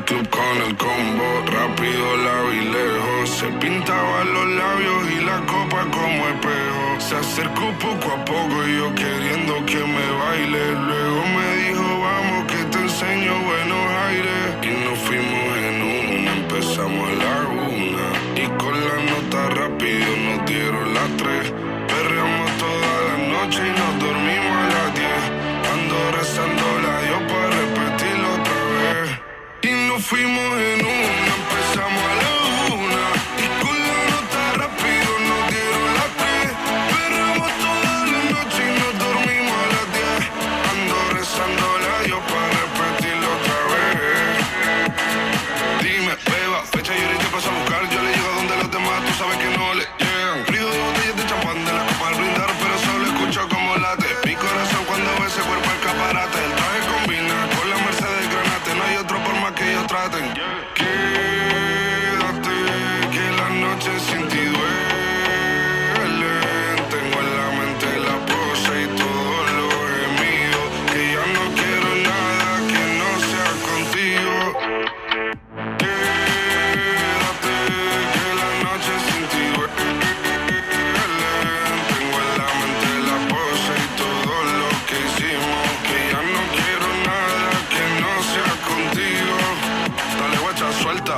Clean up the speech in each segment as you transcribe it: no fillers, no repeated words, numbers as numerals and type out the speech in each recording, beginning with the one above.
al club con el combo, rápido la vi lejos. Se pintaban los labios y la copa como espejo. Se acercó poco a poco y yo queriendo que me baile. Luego me dijo, vamos que te enseño buenos aires. Y nos fuimos en una, empezamos a la 1. Y con la nota rápido nos dieron las 3. Perreamos toda la noche y nos dormimos a las 10. Ando rezando la Dios para repetirlo otra vez. Y nos fuimos en una, empezamos a la 1. Y con la nota rápido nos dieron las 3. Perreamos toda la noche y nos dormimos a las 10. Ando rezando la Dios para repetirlo otra vez. Dime, beba, fecha y ahorita paso a buscar. Yo le llego donde los demás, tú sabes que no le llegan. Frío de botellas de champán de la copa al brindar, pero solo escucho como late mi corazón cuando ve ese cuerpo escaparate. El traje combina con la Mercedes Granate. No hay otro por más que ellos traten. Quédate, que la noche sin ti duele. Tengo en la mente la pose y todo lo gemido. Que ya no quiero nada que no sea contigo. Quédate, que la noche sin ti duele. Tengo en la mente la pose y todo lo que hicimos. Que ya no quiero nada que no sea contigo. Dale guacha, suelta.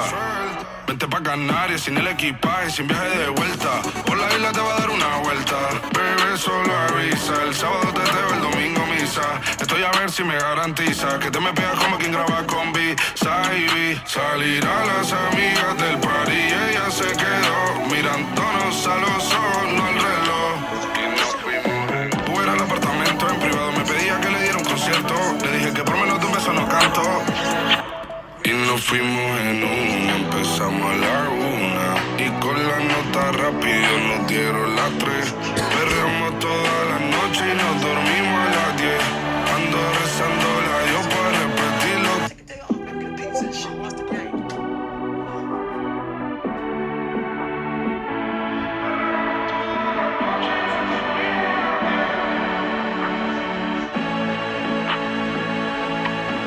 Vente pa' Canarias sin el equipaje, sin viaje de vuelta. Por la isla te va a dar una vuelta. Bebé, solo avisa. El sábado te teo, el domingo misa. Estoy a ver si me garantiza que te me pegas como quien graba con B-Side. Salir a las amigas del party y ella se quedó mirándonos a los ojos, no al reloj. Y nos fuimos. Fuera al apartamento en privado, me pedía que le diera un concierto. Le dije que por menos de un beso no canto. Y nos fuimos en una, empezamos a la 1. Y con la nota rápido nos dieron las 3. Perreamos toda la noche y nos dormimos a las 10. Ando rezando la Dios para repetirlo.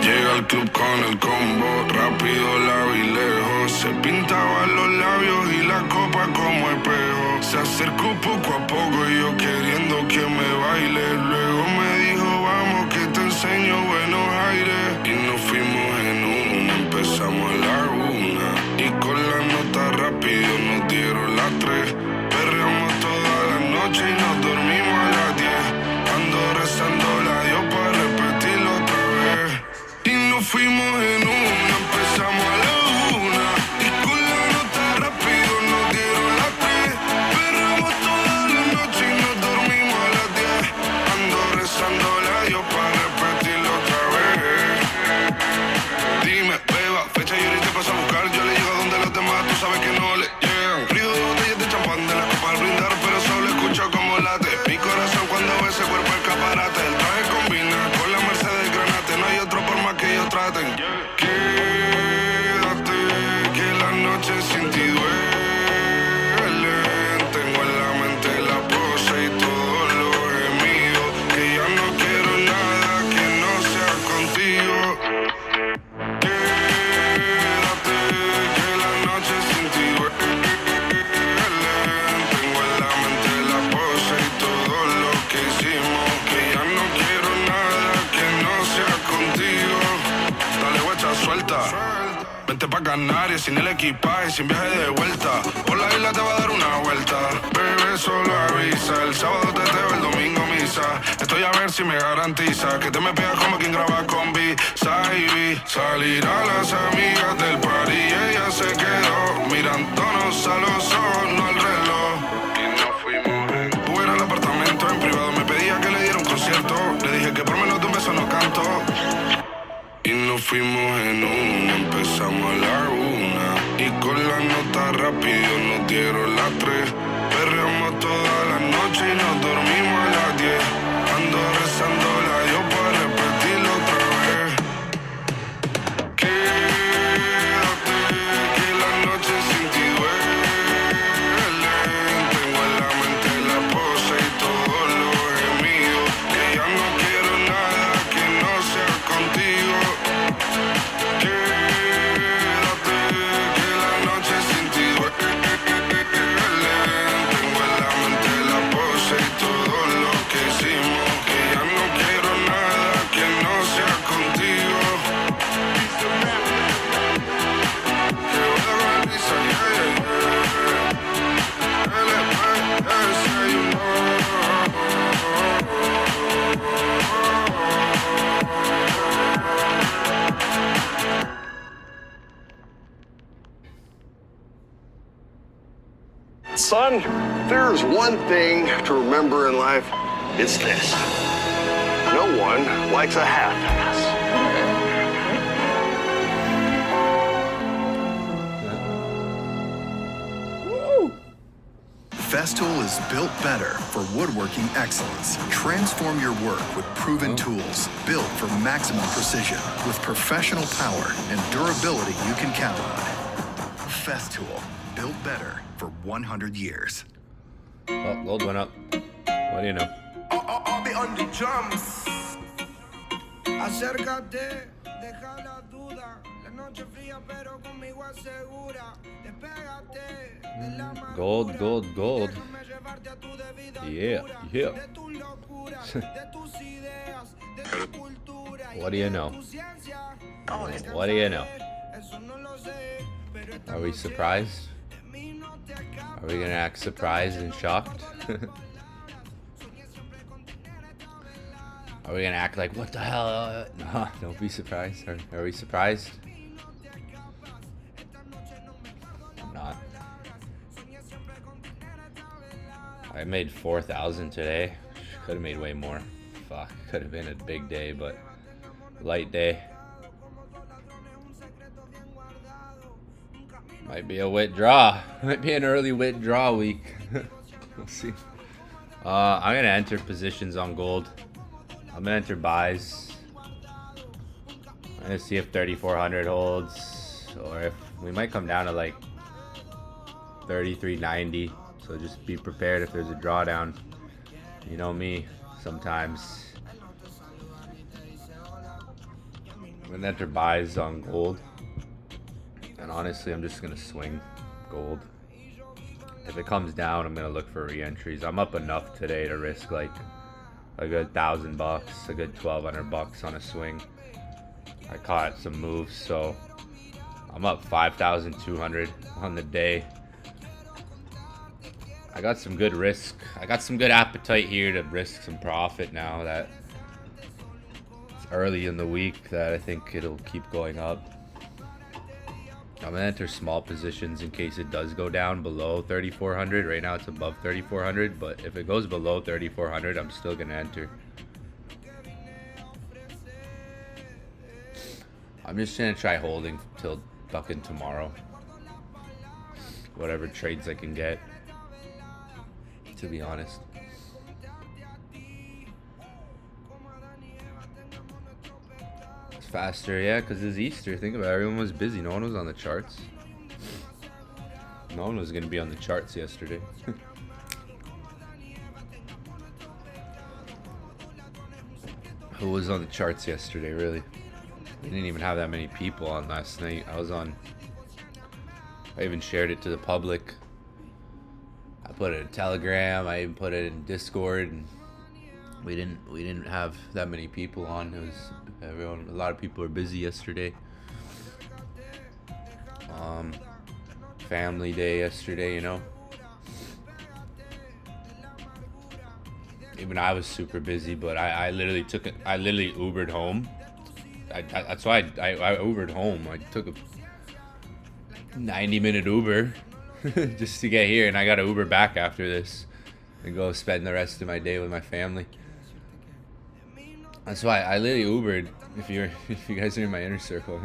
Llega al club con el combo, rápido la vi lejos. Se pintaban los labios y la copa como espejo. Se acercó poco a poco y yo queriendo que me baile. Luego me dijo, vamos que te enseño buenos aires. Y nos fuimos en una, empezamos a la 1. Y con la nota rápido nos dieron las 3. Perreamos toda la noche y nos dormimos a las 10. Ando rezando la Dios para repetirlo otra vez. Y nos fuimos en una, empezamos a la 1. Y con la nota rápido nos dieron las 3. Perramos toda la noche y nos dormimos a las 10. Ando rezando la Dios para repetirlo otra vez. Dime, beba, fecha y ahorita paso a buscar. Yo le llego donde los demás, tú sabes que no le llegan. Frío de botellas de champán de la copa al brindar, pero solo escucho como late mi corazón cuando ve ese cuerpo escaparate. El traje combina con la Mercedes Granate. No hay otro por más que ellos traten. Quédate, que la noche sin ti duele. Tengo en la mente la pose y todo lo gemido. Que ya no quiero nada que no sea contigo. Quédate, que la noche sin ti duele. Tengo en la mente la pose y todo lo que hicimos. Que ya no quiero nada que no sea contigo. Dale guacha, suelta. Vente pa' Canarias sin el equipaje, sin viaje de vuelta. Por la isla te va a dar una vuelta. Bebé, solo avisa. El sábado te teo, el domingo misa. Estoy a ver si me garantiza que te me pegas como quien graba con B-Side. Salir a las amigas del party y ella se quedó mirándonos a los ojos, no al reloj. Y nos fuimos. Fuera al apartamento en privado, me pedía que le diera un concierto. Le dije que por menos de un beso no canto. Y nos fuimos en una, empezamos a la 1. Y con la nota rápido nos dieron las 3. Perreamos toda la noche y nos dormimos a las 10. Ando rezando la Dios para repetirlo otra vez. Quédate, que la noche sin ti duele. Tengo en la mente la pose y todo lo gemido. Que ya no quiero nada que no sea contigo. Quédate, gentlemen, there's one thing to remember in life. It's this. No one likes a half-ass. Festool is built better for woodworking excellence. Transform your work with proven tools, built for maximum precision, with professional power and durability you can count on. Festool, built better for 100 years. Oh, gold went up. What do you know? I'll be on the drums. Acércate, deja la duda. La noche fría, pero conmigo asegura. Despégate de la amargura. Gold, gold, gold. Déjame llevarte a tu debida Yeah, altura. yeah. De tu locura, de tus ideas, de tu cultura. What do you know? What do you know? Are we surprised? Are we gonna act surprised and shocked? Are we gonna act like, what the hell? No, don't be surprised. Are we surprised? I'm not. I made 4,000 today. Could have made way more. Fuck, could have been a big day, but light day. Might be a withdraw. Might be an early withdraw week. We'll see. I'm gonna enter positions on gold. I'm gonna enter buys. I'm gonna see if 3,400 holds, or if we might come down to like 3,390. So just be prepared if there's a drawdown. You know me, sometimes. I'm gonna enter buys on gold. And honestly, I'm just gonna swing gold. If it comes down, I'm gonna look for re-entries. I'm up enough today to risk like a good $1,000, a good $1,200 on a swing. I caught some moves, so I'm up 5,200 on the day. I got some good risk. I got some good appetite here to risk some profit now that it's early in the week, that I think it'll keep going up. I'm gonna enter small positions in case it does go down below 3,400. Right now it's above 3,400, but if it goes below 3,400, I'm still gonna enter. I'm just gonna try holding till fucking tomorrow. Whatever trades I can get, to be honest. Faster, yeah, because it's Easter. Think about it, everyone was busy. No one was on the charts. No one was going to be on the charts yesterday. Who was on the charts yesterday, really? We didn't even have that many people on last night. I even shared it to the public. I put it in Telegram. I even put it in Discord. And we didn't have that many people on. It was everyone. A lot of people were busy yesterday. Family day yesterday, you know. Even I was super busy, but I literally took it. I literally Ubered home. That's why I Ubered home. I took a 90-minute Uber just to get here, and I got to Uber back after this and go spend the rest of my day with my family. That's why I literally Ubered. If you guys are in my inner circle,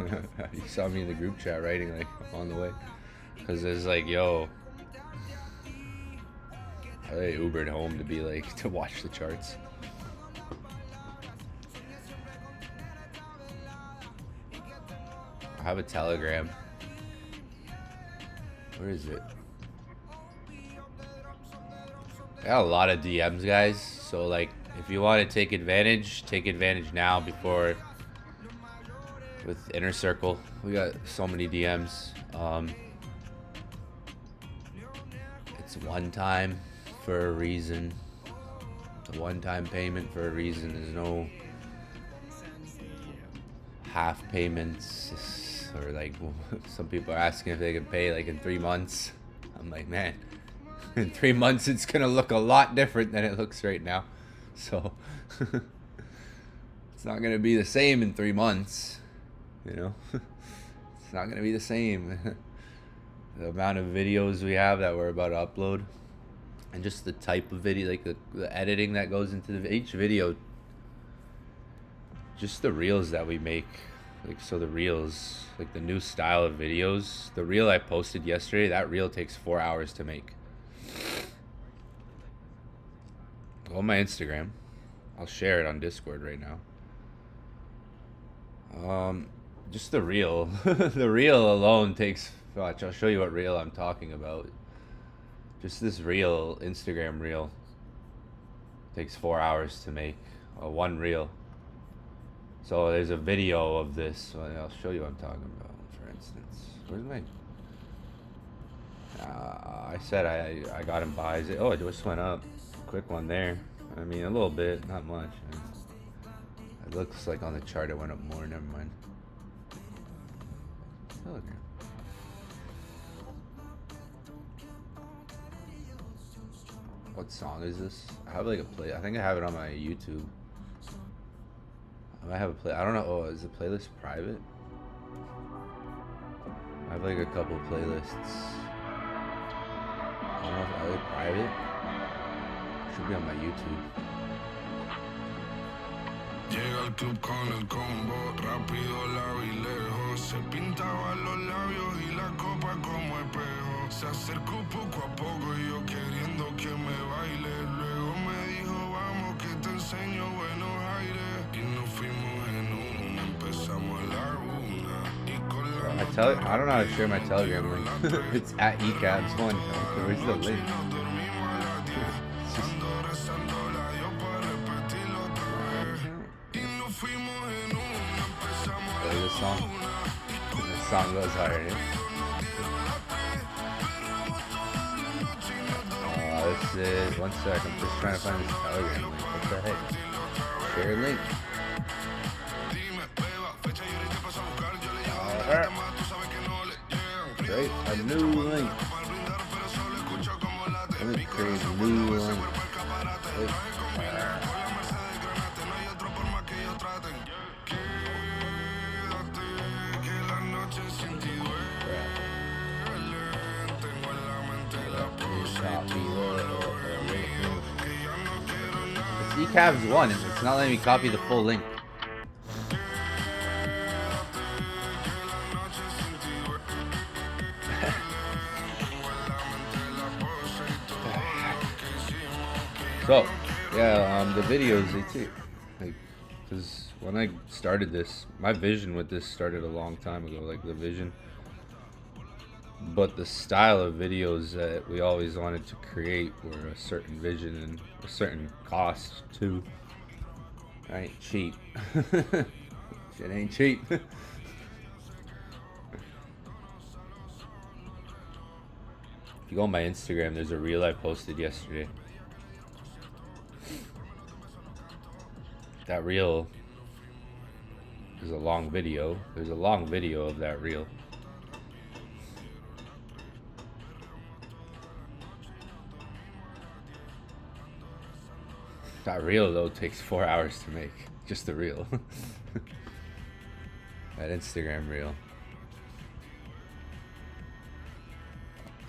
you saw me in the group chat writing like on the way, because it's like, yo, I literally Ubered home to be like to watch the charts. I have a Telegram. Where is it? I got a lot of DMs, guys. So like, if you want to take advantage now before with Inner Circle. We got so many DMs. It's one time for a reason. A one-time payment for a reason. There's no half payments, or like some people are asking if they can pay like in 3 months. I'm like, man, in 3 months it's gonna look a lot different than it looks right now. So it's not gonna be the same in 3 months, you know. It's not gonna be the same. The amount of videos we have that we're about to upload, and just the type of video, like the editing that goes into each video, just the reels that we make. Like, so the reels, like the new style of videos, the reel I posted yesterday, that reel takes 4 hours to make. Go on my Instagram. I'll share it on Discord right now. Just the reel. The reel alone takes, watch, I'll show you what reel I'm talking about. Just this reel, Instagram reel, takes 4 hours to make. One reel. So there's a video of this. Well, I'll show you what I'm talking about, for instance. Where's my... I said I got him buys it. Oh, it just went up. Quick one there. I mean, a little bit, not much. It looks like on the chart it went up more. Never mind. Telegram. What song is this? I have like a play. I think I have it on my YouTube. I might have a play. I don't know. Oh, is the playlist private? I have like a couple playlists. I don't know if are they private. Should be on my YouTube. Llega al club con el combo, rápido, largo y lejos. Se pintaba los labios y la copa como espejo. Se acercó poco a poco y yo queriendo que me baile. Luego me dijo, vamos que te enseño buenos aires. Y nos fuimos en una, empezamos a la una. Y con la I don't know how to share my Telegram link. It's at ECABS1. Where's the link? This song. This song goes hard. This is 1 sec. I'm just trying to find this Telegram link. What the heck? Share link. Great, a new link. Let me create a new link. It's ECABS1. It's not letting me copy the full link. So, yeah, the videos, they take, like, because when I started this, my vision with this started a long time ago, like the vision. But the style of videos that we always wanted to create were a certain vision and a certain cost too. It ain't cheap. Shit ain't cheap. If you go on my Instagram, there's a reel I posted yesterday. That reel is a long video. There's a long video of that reel. That reel though takes 4 hours to make. Just the reel. That Instagram reel.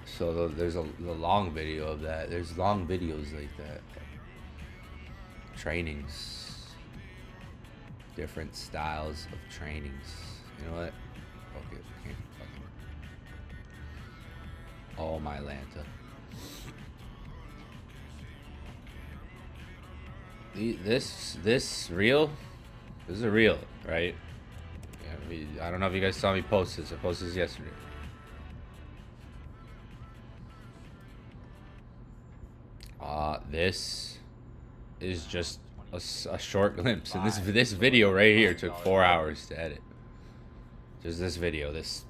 So there's the long video of that. There's long videos like that. Trainings. Different styles of trainings. You know what? Okay, can't fucking. Oh my Lanta. This reel, this is a reel, right? Yeah, I don't know if you guys saw me post this. I posted this yesterday. This is just a short glimpse, and this video right here took 4 hours to edit. Just this video, this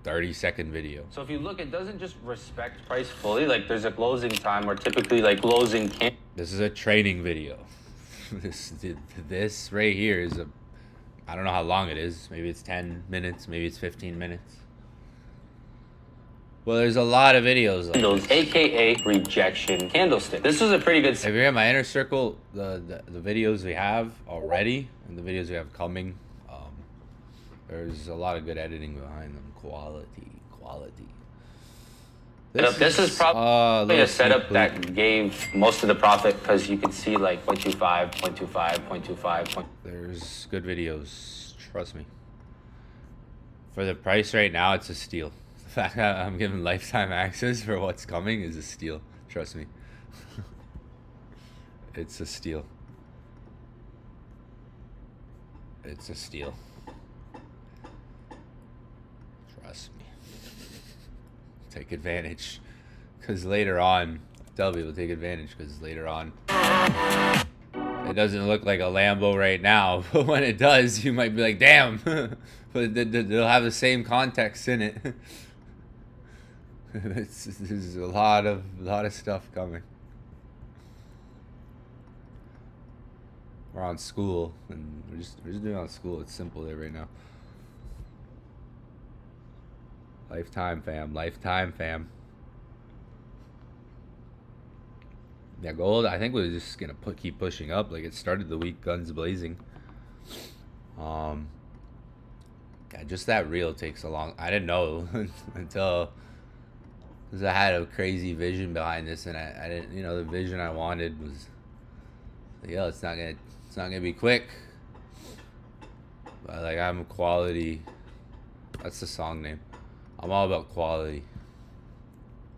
30-second video. So if you look, it doesn't just respect price fully. Like there's a closing time where typically like closing can't. This is a training video. This right here is I don't know how long it is. Maybe it's 10 minutes. Maybe it's 15 minutes. Well, there's a lot of videos like Candles, aka rejection candlestick. This was a pretty good. If you're in my inner circle, the videos we have already and the videos we have coming, there's a lot of good editing behind them. Quality. This is probably a little setup sneak that peek. gave most of the profit because you could see like 0.25, 0.25, 0.25. There's good videos, trust me. For the price right now, it's a steal. The fact that I'm giving lifetime access for what's coming is a steal, trust me. It's a steal. It's a steal. Trust me. Take advantage. Because later on, tell people take advantage because later on, it doesn't look like a Lambo right now. But when it does, you might be like, damn. But they'll have the same context in it. There's a lot of stuff coming. We're on school, and we're just doing on school. It's simple there right now. Lifetime, fam. Lifetime, fam. Yeah, gold. I think we're just gonna keep pushing up. Like it started the week guns blazing. Yeah, just that reel takes a long. I didn't know until because I had a crazy vision behind this, and I didn't. You know, the vision I wanted was, yeah, it's not gonna be quick. But like I'm quality. That's the song name. I'm all about quality.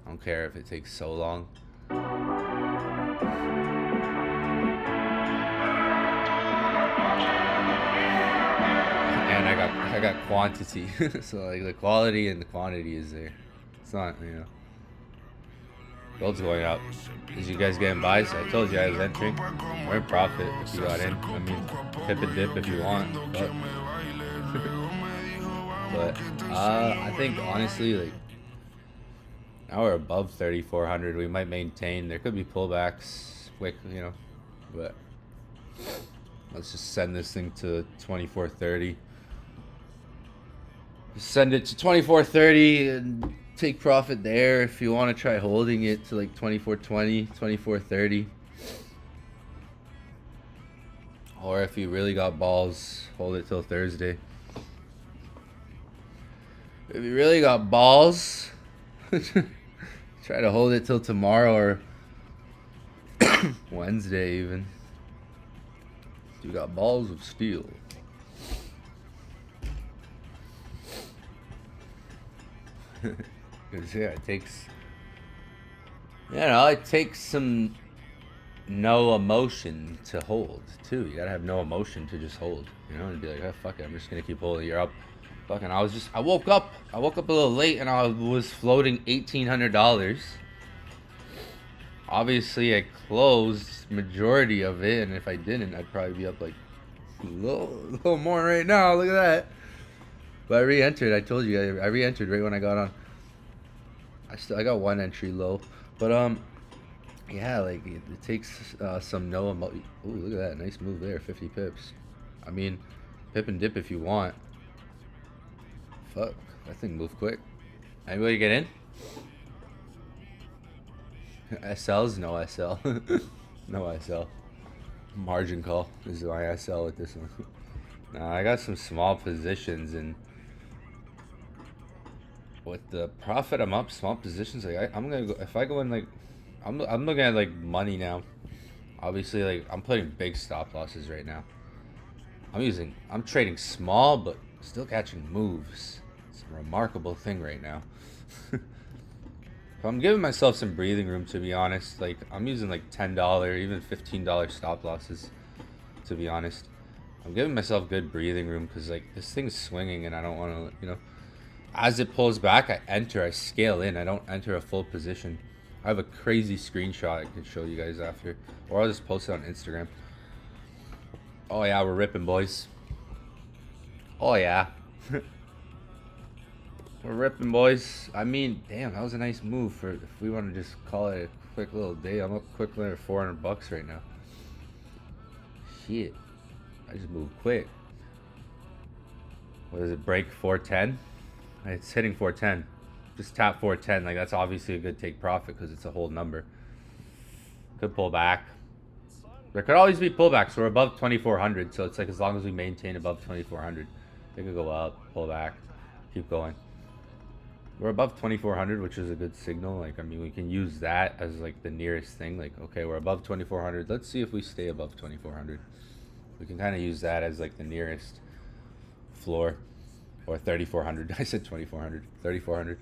I don't care if it takes so long. And I got quantity. So like the quality and the quantity is there. It's not, you know. Gold's going up. Is you guys getting buys? I told you I was entering. We're in profit if you got in. I mean, tip and dip if you want. But I think honestly, like now we're above 3,400. We might maintain. There could be pullbacks, quick, you know. But let's just send this thing to 2430. Send it to 2430 and take profit there. If you want to try holding it to like 2420, 2430. Or if you really got balls, hold it till Thursday. If you really got balls, try to hold it till tomorrow or Wednesday even. You got balls of steel. Because yeah, it takes, you know, it takes some no emotion to hold too. You gotta have no emotion to just hold, you know, and be like, oh fuck it, I'm just gonna keep holding. You're up. Fucking, I woke up a little late and I was floating $1,800. Obviously I closed majority of it, and if I didn't, I'd probably be up like a little more right now. Look at that. But I re-entered. I told you I re-entered right when I got on. I got one entry low, but yeah, like it takes some no emotion. Ooh, look at that, nice move there, 50 pips. I mean, pip and dip if you want. Fuck, that thing moved quick. Anybody get in? SLs? No SL. No SL. Margin call is my SL with this one. Nah, I got some small positions, and with the profit I'm up, small positions, like I'm gonna go, if I go in like, I'm looking at like money now. Obviously, like I'm putting big stop losses right now. I'm trading small, but still catching moves. It's a remarkable thing right now. I'm giving myself some breathing room, to be honest. Like I'm using like $10, even $15 stop losses, to be honest. I'm giving myself good breathing room because like this thing's swinging and I don't want to, you know, as it pulls back, I scale in. I don't enter a full position. I have a crazy screenshot I can show you guys after, or I'll just post it on Instagram. Oh yeah, we're ripping, boys. Oh yeah. We're ripping, boys. I mean, damn, that was a nice move for, if we want to just call it a quick little day. I'm up quick under $400 right now. Shit. I just moved quick. What is it, break 410? It's hitting 410. Just tap 410. Like, that's obviously a good take profit because it's a whole number. Could pull back. There could always be pullbacks. We're above 2,400, so it's like as long as we maintain above 2,400, they could go up, pull back, keep going. We're above 2400, which is a good signal. Like, I mean, we can use that as like the nearest thing. Like, okay, we're above 2400. Let's see if we stay above 2400. We can kind of use that as like the nearest floor, or 3400. I said 2400. 3400.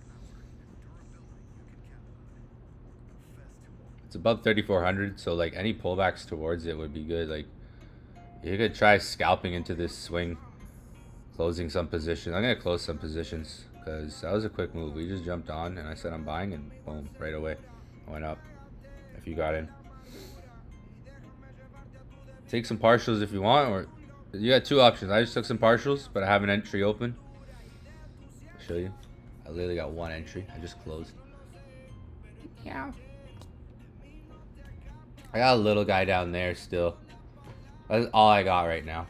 It's above 3400, so like any pullbacks towards it would be good. Like, you could try scalping into this swing, closing some positions. I'm gonna close some positions because that was a quick move. We just jumped on and I said I'm buying, and boom, right away went up. If you got in, take some partials if you want, or you got two options. I just took some partials, but I have an entry open. I'll show you. I literally got one entry. I just closed. Yeah. I got a little guy down there still. That's all I got right now.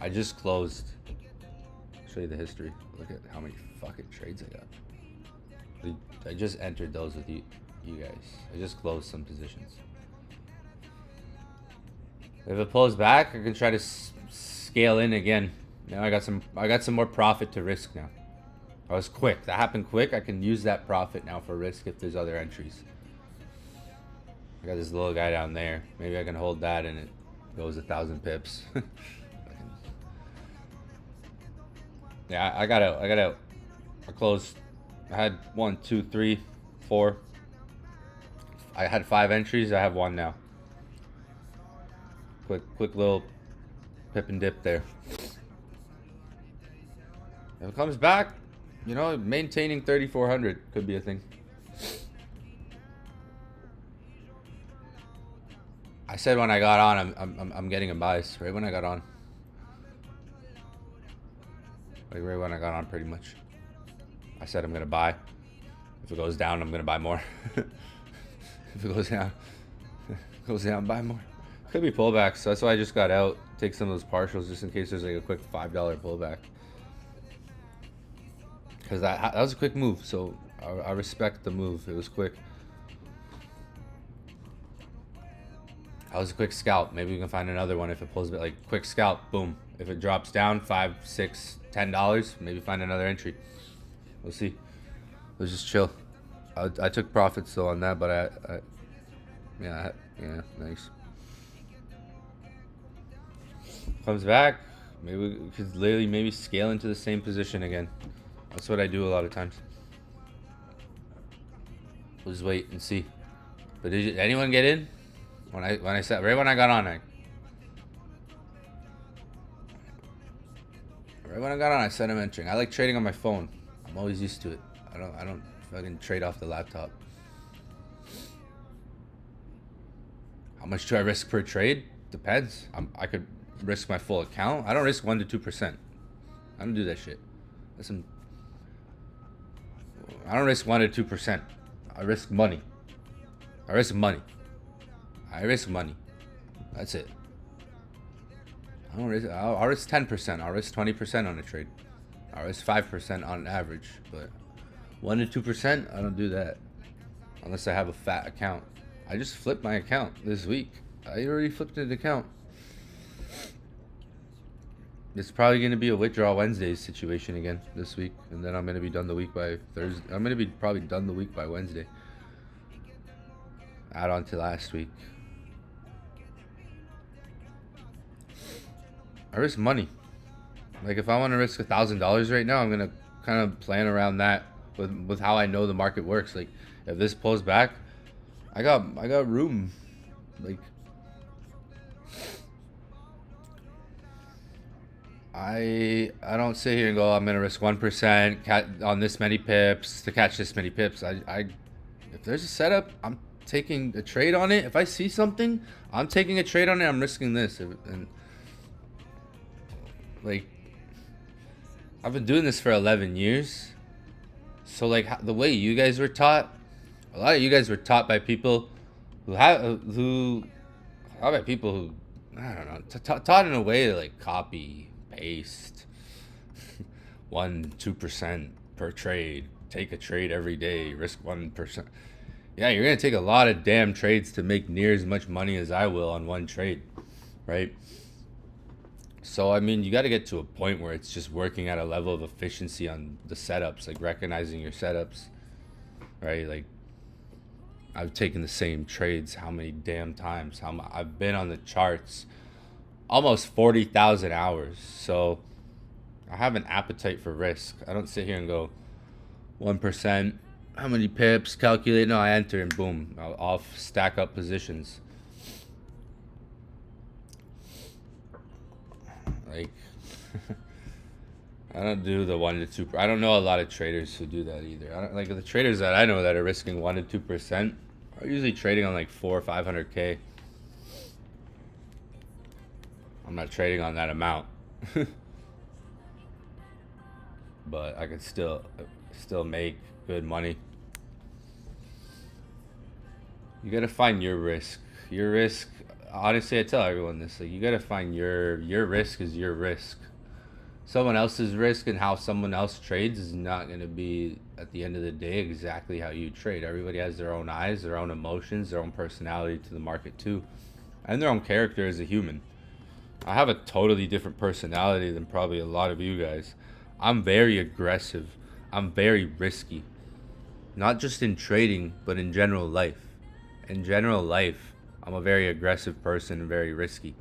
I just closed. I'll show you the history. Look at how many fucking trades I got. I just entered those with you guys. I just closed some positions. If it pulls back, I can try to scale in again. Now I got some more profit to risk now. I was quick. That happened quick. I can use that profit now for risk if there's other entries. I got this little guy down there. Maybe I can hold that and it goes 1,000 pips. Yeah, I got out. I closed. I had 1, 2, 3, 4. I had 5 entries. I have 1 now. Quick little pip and dip there. If it comes back, you know, maintaining 3,400 could be a thing. I said when I got on, I'm getting a bias right when I got on. Like right when I got on, pretty much. I said I'm gonna buy. If it goes down, I'm gonna buy more. If it goes down, buy more. Could be pullbacks, so that's why I just got out. Take some of those partials just in case there's like a quick $5 pullback. Because that was a quick move, so I respect the move. It was quick. That was a quick scalp. Maybe we can find another one if it pulls a bit. Like quick scalp, boom. If it drops down $5, $6, $10, maybe find another entry. We'll see. Let's just chill. I took profits though on that, but yeah, nice. Comes back, maybe we could literally maybe scale into the same position again. That's what I do a lot of times. We'll just wait and see. But did anyone get in? When I said right when I got on, I said I'm entering. I like trading on my phone. I'm always used to it. I don't fucking trade off the laptop. How much do I risk per trade? Depends. I could risk my full account. I don't risk 1 to 2%. I don't do that shit. I don't risk 1 to 2%. I risk money. I risk money. That's it. I'll risk 10%. I'll risk 20% on a trade. I'll risk 5% on average. But 1 to 2%, I don't do that. Unless I have a fat account. I just flipped my account this week. I already flipped an account. It's probably going to be a withdrawal Wednesdays situation again this week. And then I'm going to be done the week by Thursday. I'm going to be probably done the week by Wednesday. Add on to last week. I risk money. Like if I want to risk $1,000 right now, I'm gonna kind of plan around that with how I know the market works. Like if this pulls back, I got room. Like I don't sit here and go, I'm gonna risk 1% on this many pips to catch this many pips. If there's a setup, I'm taking a trade on it. If I see something, I'm taking a trade on it. I'm risking this. And like I've been doing this for 11 years. So like the way you guys were taught, a lot of you guys were taught by people I don't know, taught in a way to like copy, paste, 1-2% per trade, take a trade every day, risk 1%. Yeah, you're gonna take a lot of damn trades to make near as much money as I will on one trade, right? So, I mean, you got to get to a point where it's just working at a level of efficiency on the setups, like recognizing your setups, right? Like, I've taken the same trades how many damn times? I've been on the charts almost 40,000 hours. So, I have an appetite for risk. I don't sit here and go 1%, how many pips, calculate. No, I enter and boom, I'll stack up positions. Like, I don't do the 1 to 2. I don't know a lot of traders who do that either. I don't, like the traders that I know that are risking 1 to 2% are usually trading on like 400 or 500K. I'm not trading on that amount. But I could still make good money. You gotta find your risk. Your risk, honestly, I tell everyone this, like, you gotta find your risk is your risk. Someone else's risk and how someone else trades is not gonna be, at the end of the day, exactly how you trade. Everybody has their own eyes, their own emotions, their own personality to the market too, and their own character as a human. I have a totally different personality than probably a lot of you guys. I'm very aggressive. I'm very risky. Not just in trading, but in general life. In general life, I'm a very aggressive person and very risky.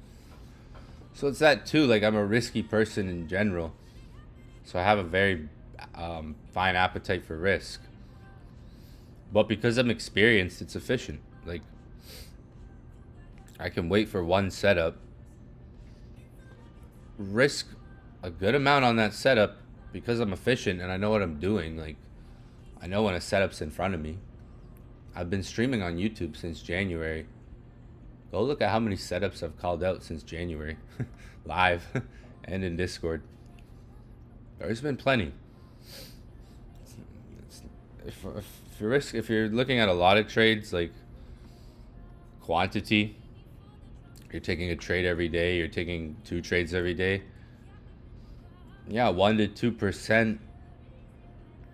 So it's that too, like I'm a risky person in general. So I have a very fine appetite for risk. But because I'm experienced, it's efficient. Like, I can wait for one setup, risk a good amount on that setup because I'm efficient and I know what I'm doing. Like, I know when a setup's in front of me. I've been streaming on YouTube since January. Go look at how many setups I've called out since January. Live and in Discord. There's been plenty. If you're looking at a lot of trades, like quantity, you're taking a trade every day, you're taking 2 trades every day. Yeah, 1 to 2%.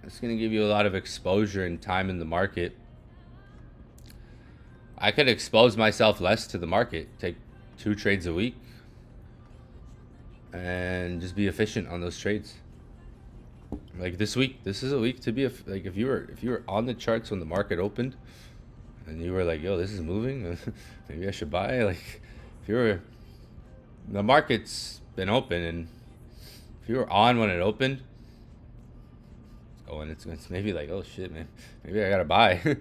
It's going to give you a lot of exposure and time in the market. I could expose myself less to the market, take 2 trades a week, and just be efficient on those trades. Like this week, this is a week to be like if you were on the charts when the market opened, and you were like, "Yo, this is moving. Maybe I should buy." Like, if you were, the market's been open, and if you were on when it opened, it's maybe like, "Oh shit, man, maybe I gotta buy."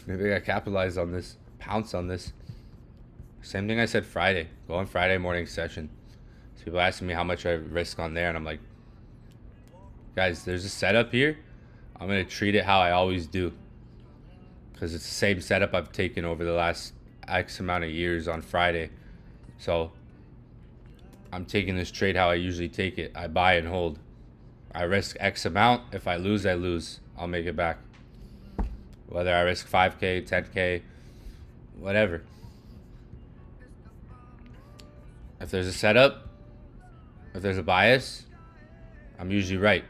Maybe I gotta capitalize on this, pounce on this. Same thing I said Friday. Go on Friday morning session. So people asking me how much I risk on there, and I'm like, guys, there's a setup here. I'm gonna treat it how I always do, because it's the same setup I've taken over the last X amount of years on Friday. So I'm taking this trade how I usually take it. I buy and hold. I risk X amount. If I lose, I lose. I'll make it back. Whether I risk 5K, 10K, whatever. If there's a setup, if there's a bias, I'm usually right.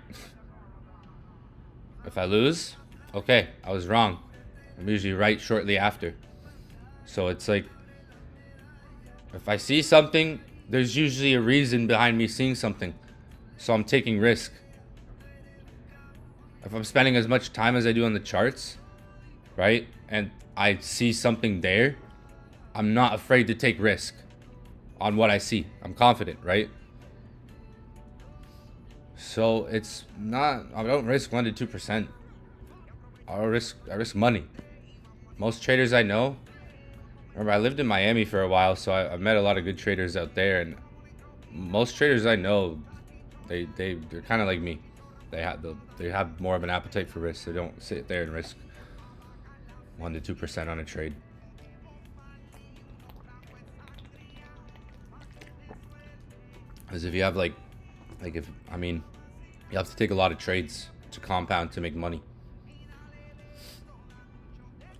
If I lose, okay, I was wrong. I'm usually right shortly after. So it's like, if I see something, there's usually a reason behind me seeing something. So I'm taking risk. If I'm spending as much time as I do on the charts, right, and I see something there, I'm not afraid to take risk on what I see. I'm confident, right? So it's not, I don't risk 1 to 2%. I risk money. Most traders I know, remember I lived in Miami for a while, so I've met a lot of good traders out there, and most traders I know, they're kind of like me. They have more of an appetite for risk. They don't sit there and risk 1 to 2% on a trade. Because if you have you have to take a lot of trades to compound to make money.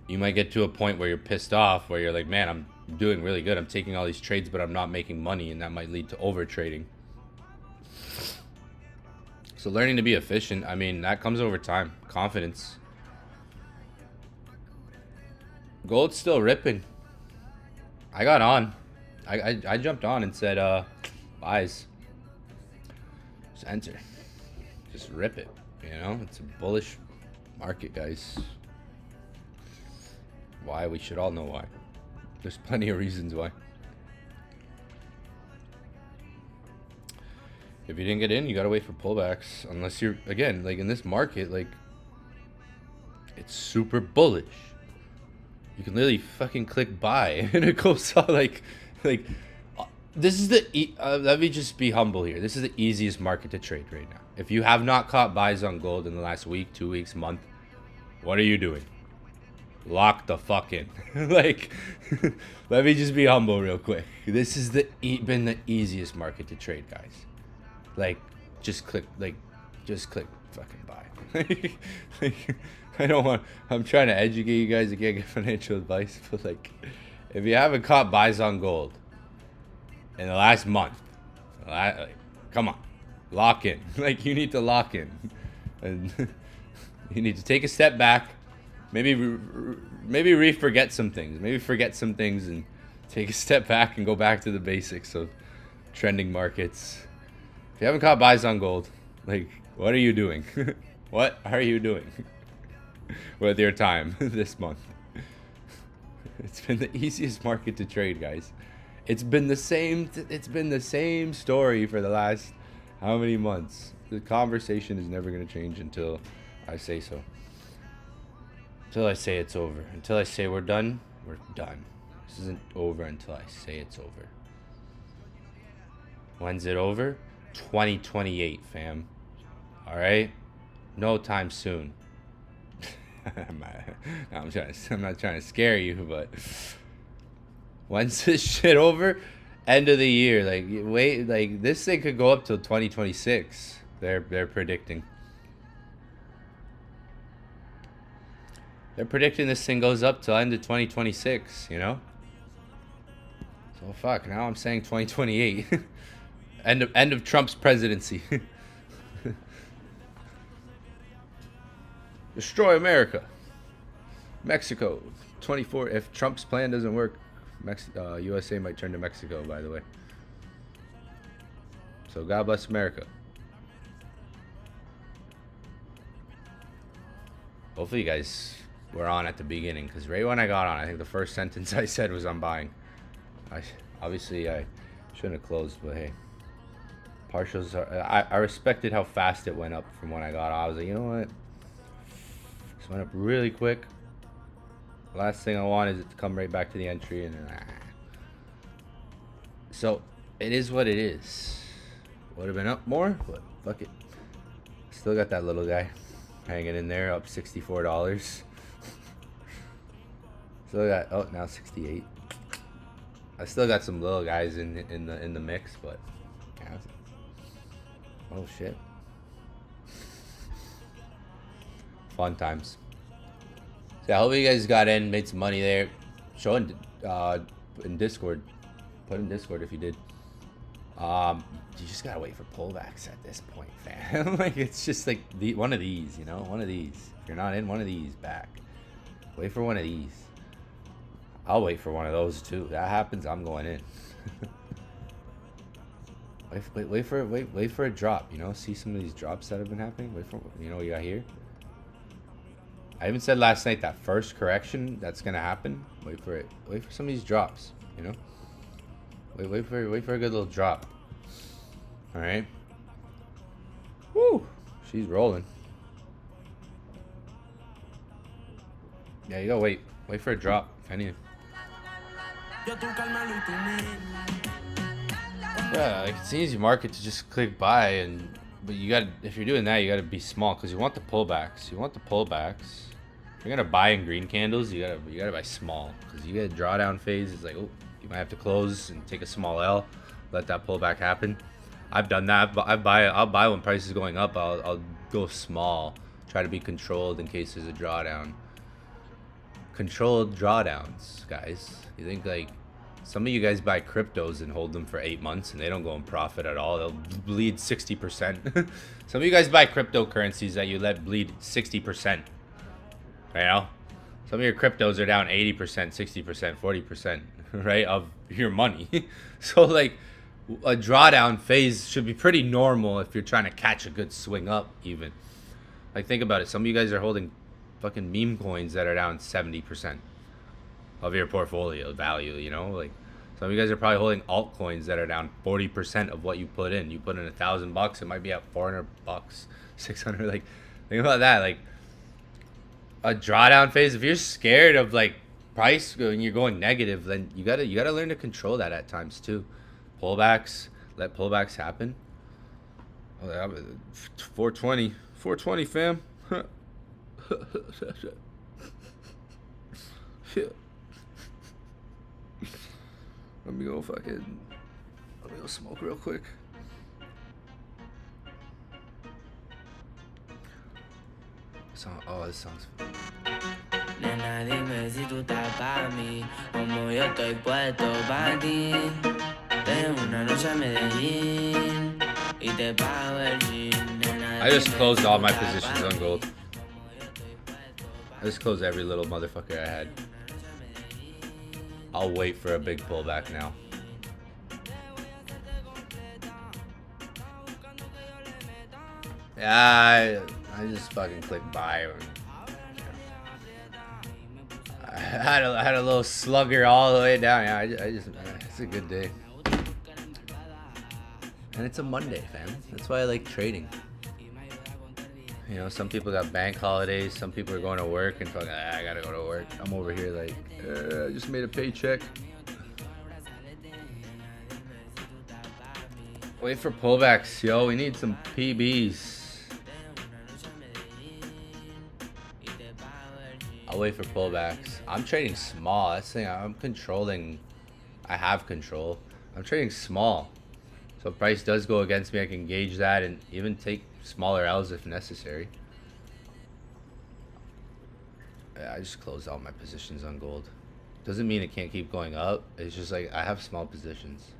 You might get to a point where you're pissed off, where you're like, man, I'm doing really good. I'm taking all these trades, but I'm not making money, and that might lead to over trading. So learning to be efficient, I mean, that comes over time. Confidence. Gold's still ripping. I got on. I jumped on and said buys. Just enter. Just rip it. You know, it's a bullish market, guys. Why? We should all know why. There's plenty of reasons why. If you didn't get in, you gotta wait for pullbacks. Unless you're, again, like in this market, like, it's super bullish. You can literally fucking click buy and it goes out like this is the let me just be humble here. This is the easiest market to trade right now. If you have not caught buys on gold in the last week, 2 weeks, month, what are you doing? Lock the fuck in. Like, let me just be humble real quick. This is been the easiest market to trade, guys. Like, just click fucking buy. Like, I don't want, I'm trying to educate you guys. I can't get financial advice, but like, if you haven't caught buys on gold in the last month, like, come on, lock in. Like, you need to lock in, and you need to take a step back. Maybe forget some things. Maybe forget some things and take a step back and go back to the basics of trending markets. If you haven't caught buys on gold, like, what are you doing? What are you doing with your time this month? It's been the easiest market to trade, guys. It's been the same story for the last how many months? The conversation is never going to change until I say so. Until I say it's over. Until I say we're done, we're done. This isn't over until I say it's over. When's it over? 2028, fam. All right? No time soon. I'm not trying to scare you, but when's this shit over? End of the year. Like, wait, like, this thing could go up till 2026. They're predicting. They're predicting this thing goes up till end of 2026, you know? So fuck, now I'm saying 2028. end of Trump's presidency. Destroy America. Mexico. 24. If Trump's plan doesn't work, USA might turn to Mexico, by the way. So God bless America. Hopefully you guys were on at the beginning, because right when I got on, I think the first sentence I said was I'm buying. Obviously I shouldn't have closed, but hey. Partials are, I respected how fast it went up from when I got on. I was like, you know what? Just went up really quick. Last thing I want is it to come right back to the entry, and so it is what it is. Would have been up more, but fuck it. Still got that little guy hanging in there, up $64. Still got, oh, now 68. I still got some little guys in the mix, but yeah. Oh shit. Fun times. So I hope you guys got in, made some money there. Show in Discord. Put in Discord if you did. You just gotta wait for pullbacks at this point, fam. Like, it's just like one of these, you know, one of these. If you're not in, one of these back. Wait for one of these. I'll wait for one of those too. That happens, I'm going in. wait for a drop. You know, see some of these drops that have been happening. Wait for, you know what you got here. I even said last night that first correction that's gonna happen. Wait for it. Wait for some of these drops. You know. Wait for a good little drop. All right. Woo! She's rolling. Yeah, you gotta wait. Wait for a drop. If anything. Yeah, like, it's an easy market to just click buy, but you got, if you're doing that, you gotta be small, because you want the pullbacks. You want the pullbacks. If you're gonna buy in green candles, you gotta buy small, because you get a drawdown phase. It's like, oh, you might have to close and take a small L, let that pullback happen. I've done that. I'll buy when price is going up. I'll go small, try to be controlled in case there's a drawdown. Controlled drawdowns, guys. You think, like, some of you guys buy cryptos and hold them for 8 months and they don't go in profit at all. They'll bleed 60%. Some of you guys buy cryptocurrencies that you let bleed 60%. You know? Some of your cryptos are down 80%, 60%, 40%, right, of your money. So, like, a drawdown phase should be pretty normal if you're trying to catch a good swing up even. Like, think about it. Some of you guys are holding fucking meme coins that are down 70% of your portfolio value, you know? Like, some of you guys are probably holding altcoins that are down 40% of what you put in. You put in $1,000, it might be at $400, 600. Like, think about that. Like, a drawdown phase, if you're scared of like price when you're going negative, then you gotta learn to control that at times too. Pullbacks, let pullbacks happen. Oh, 420 fam. Let me go smoke real quick. This song's Nena, dime si tú estás pa' mí, como yo estoy puesto pa' ti. Tengo una noche a Medellín y te pago el gin. Nena, I just closed all my positions on gold. I just closed every little motherfucker I had. I'll wait for a big pullback now. Yeah, I just fucking clicked buy. I had a little slugger all the way down. Yeah, it's a good day. And it's a Monday, fam. That's why I like trading. You know, some people got bank holidays. Some people are going to work and fucking, I gotta go to work. I'm over here like, I just made a paycheck. Wait for pullbacks, yo. We need some PBs. I'll wait for pullbacks. I'm trading small. That's the thing. I'm controlling. I have control. I'm trading small. So if price does go against me, I can gauge that and even take smaller L's if necessary. I just closed all my positions on gold. Doesn't mean it can't keep going up. It's just like I have small positions.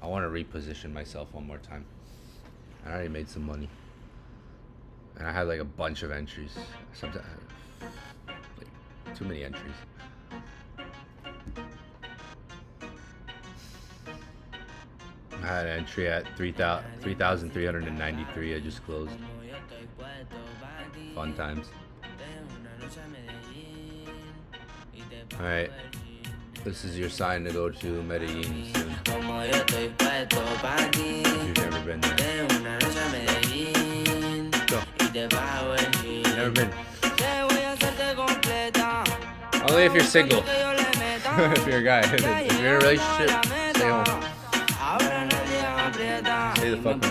I want to reposition myself one more time. I already made some money. And I had like a bunch of entries. Sometimes like too many entries. I had an entry at 3,393. I just closed. Fun times. Alright. This is your sign to go to Medellin soon. If you've never been there. Go. Never been. Only if you're single. If you're a guy. If you're in a relationship, stay home. Stay the fuck home.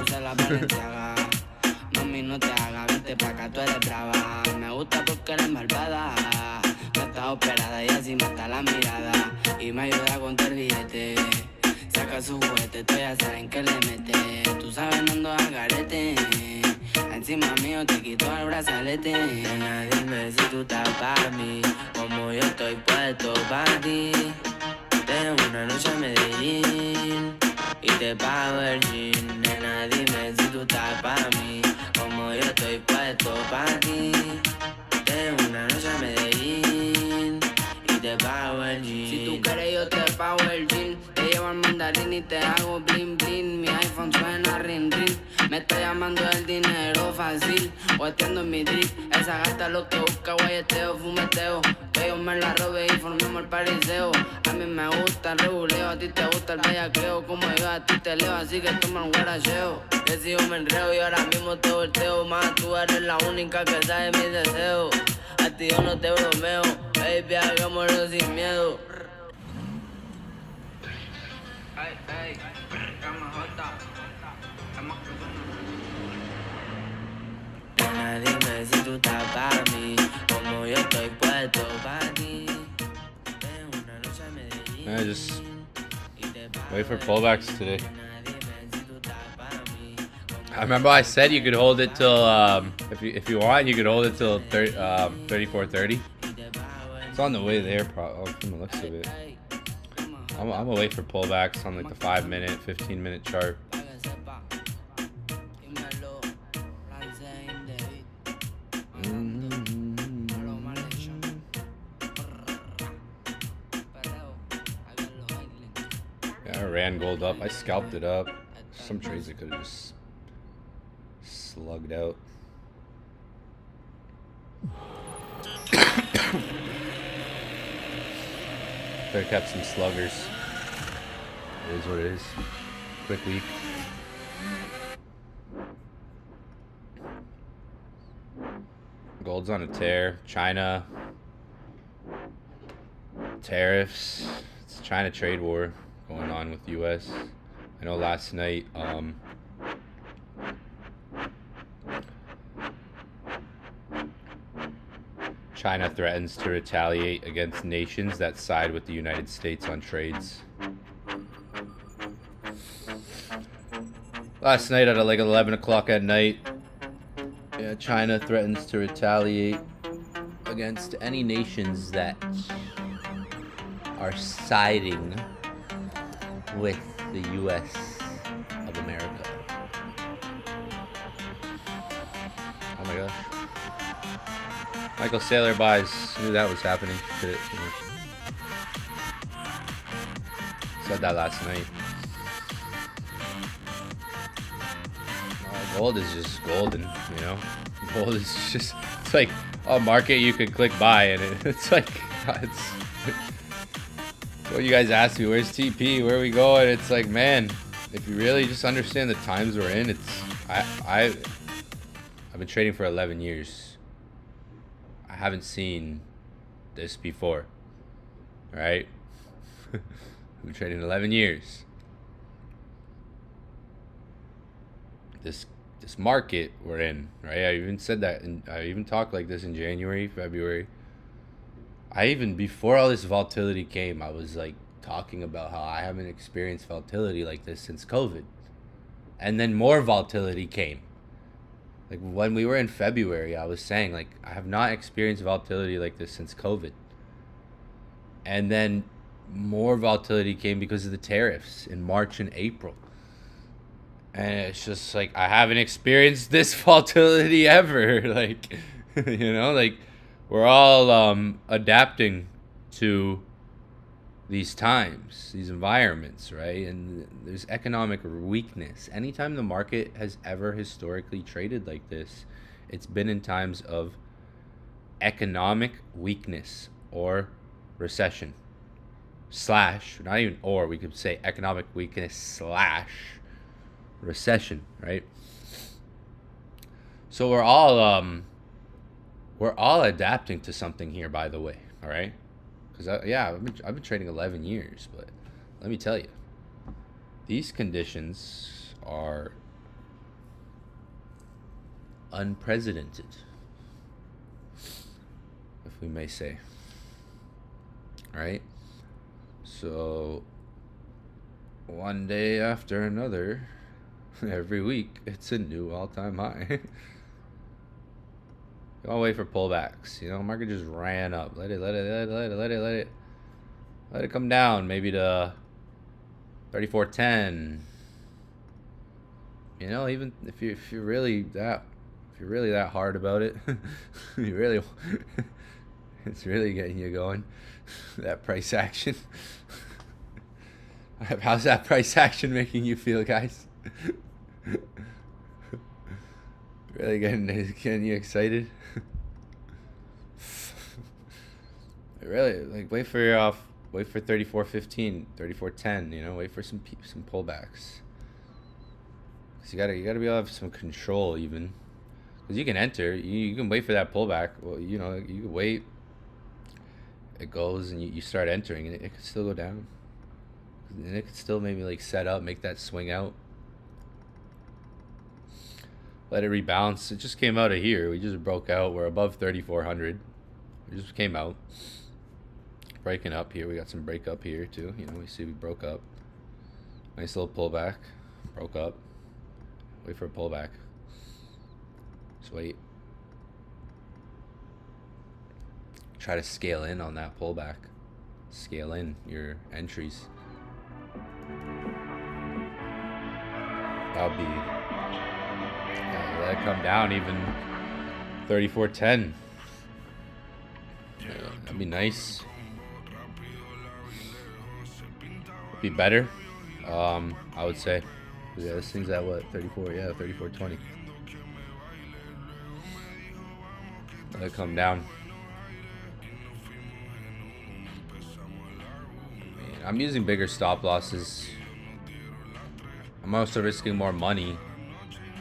Mami, no te hagas, vente pa' acá, tú eres brava. Me gusta porque eres malvada. No estás operada y así mata la mirada. Y me ayuda a contar billete. Saca su juguete, tú ya saben que le mete. Tú sabes, no ando al garete. Encima mío te quito el brazalete. Nena, dime si tú estás pa' mí, como yo estoy puesto pa' ti. Tengo una noche a Medellín y te pago el gin. Nena, dime si tú estás pa' mí, como yo estoy puesto pa' ti. Tengo una noche a Medellín y te pago el gin. Si tú quieres yo te pago el gin. Te llevo al mandarín y te hago bling bling. Mi iPhone suena ring ring. Me está llamando el dinero fácil, guateando en mi drip. Esa gata lo que busca, guayeteo, fumeteo. Que yo me la robe y formemos el pariseo. A mí me gusta el reguleo, a ti te gusta el bellaqueo. Como yo a ti te leo, así que toma el guaracheo. Que si yo me enreo y ahora mismo te volteo. Más tú eres la única que sabe mis deseos. A ti yo no te bromeo, baby, hagámoslo sin miedo. Ay, ay, Nena, dime si tú estás pa' mí, como yo estoy puesto pa' ti. Tengo una noche a Medellín. I just wait for pullbacks today. I remember I said you could hold it till if you want, you could hold it till 34.30. It's on the way there, from the looks of it. I'm gonna wait for pullbacks on like the 5-minute, 15-minute chart. Yeah, of ran gold up. I scalped it up. Some trades I could have just slugged out. Could have kept some sluggers. It is what it is. Quick week. Gold's on a tear. China. Tariffs. It's a China trade war going on with the US. I know last night, China threatens to retaliate against nations that side with the United States on trades. Last night at like 11 o'clock at night, yeah, China threatens to retaliate against any nations that are siding with the U.S. of America. Oh my gosh. Michael Saylor buys. Knew that was happening. Shit. Said that last night. Gold is just golden, you know? Gold is just, it's like a market you could click buy, and it's like, it's what you guys ask me, where's TP, where are we going? It's like, man, if you really just understand the times we're in, it's, I've been trading for 11 years. I haven't seen this before, right? I've been trading 11 years. This market we're in, right? I even said that, and I even talked like this in January, February. I even, before all this volatility came, I was like talking about how I haven't experienced volatility like this since COVID. And then more volatility came. Like when we were in February, I was saying like, I have not experienced volatility like this since COVID. And then more volatility came because of the tariffs in March and April. And it's just like, I haven't experienced this volatility ever. Like, you know, like we're all adapting to these times, these environments, right? And there's economic weakness. Anytime the market has ever historically traded like this, it's been in times of economic weakness or recession. Slash, not even or, we could say economic weakness slash recession, right? So we're all adapting to something here, by the way, all right? Because I've been trading 11 years, but let me tell you, these conditions are unprecedented, if we may say. All right? So one day after another, every week, it's a new all-time high. Don't wait for pullbacks. You know, market just ran up. Let it come down. Maybe to 34.10. You know, even if you're really that hard about it, you really, it's really getting you going. That price action. How's that price action making you feel, guys? Really getting you excited? Really, like wait for 34.15, 34.10. You know, wait for some pullbacks. Cause you gotta be able to have some control, even. Cause you can enter, you can wait for that pullback. Well, you know, you can wait. It goes and you start entering, and it could still go down. And it could still maybe like set up, make that swing out. Let it rebalance. It just came out of here. We just broke out. We're above 3,400. We just came out. Breaking up here. We got some break up here too. You know, we see we broke up. Nice little pullback. Broke up. Wait for a pullback. Just wait. Try to scale in on that pullback. Scale in your entries. That'll be... let it come down even 34.10. That'd be nice. Be better. I would say. Yeah, this thing's at what? 34? Yeah, 34.20. Let it come down. I'm using bigger stop losses. I'm also risking more money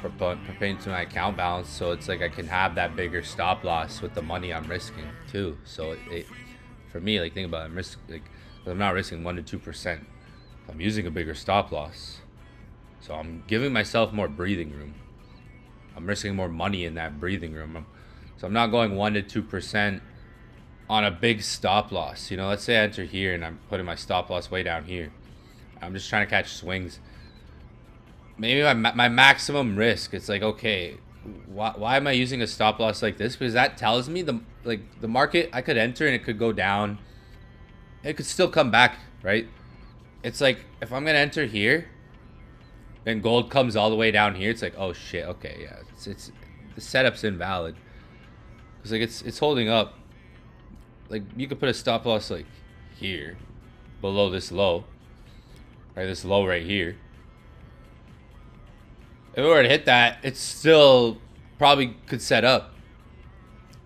pertaining to my account balance, so it's like I can have that bigger stop loss with the money I'm risking too. So for me, like, think about it, I'm not risking 1 to 2%. I'm using a bigger stop loss, so I'm giving myself more breathing room. I'm risking more money in that breathing room. So I'm not going 1 to 2% on a big stop loss. You know, let's say I enter here and I'm putting my stop loss way down here. I'm just trying to catch swings. Maybe my maximum risk, it's like, okay, why am I using a stop loss like this? Because that tells me the market, I could enter and it could go down. It could still come back, right? It's like, if I'm gonna enter here and gold comes all the way down here, it's like, oh shit, okay, yeah, it's the setup's invalid. Because like it's holding up. Like, you could put a stop loss like here, below this low, right? This low right here. If it were to hit that, it still probably could set up,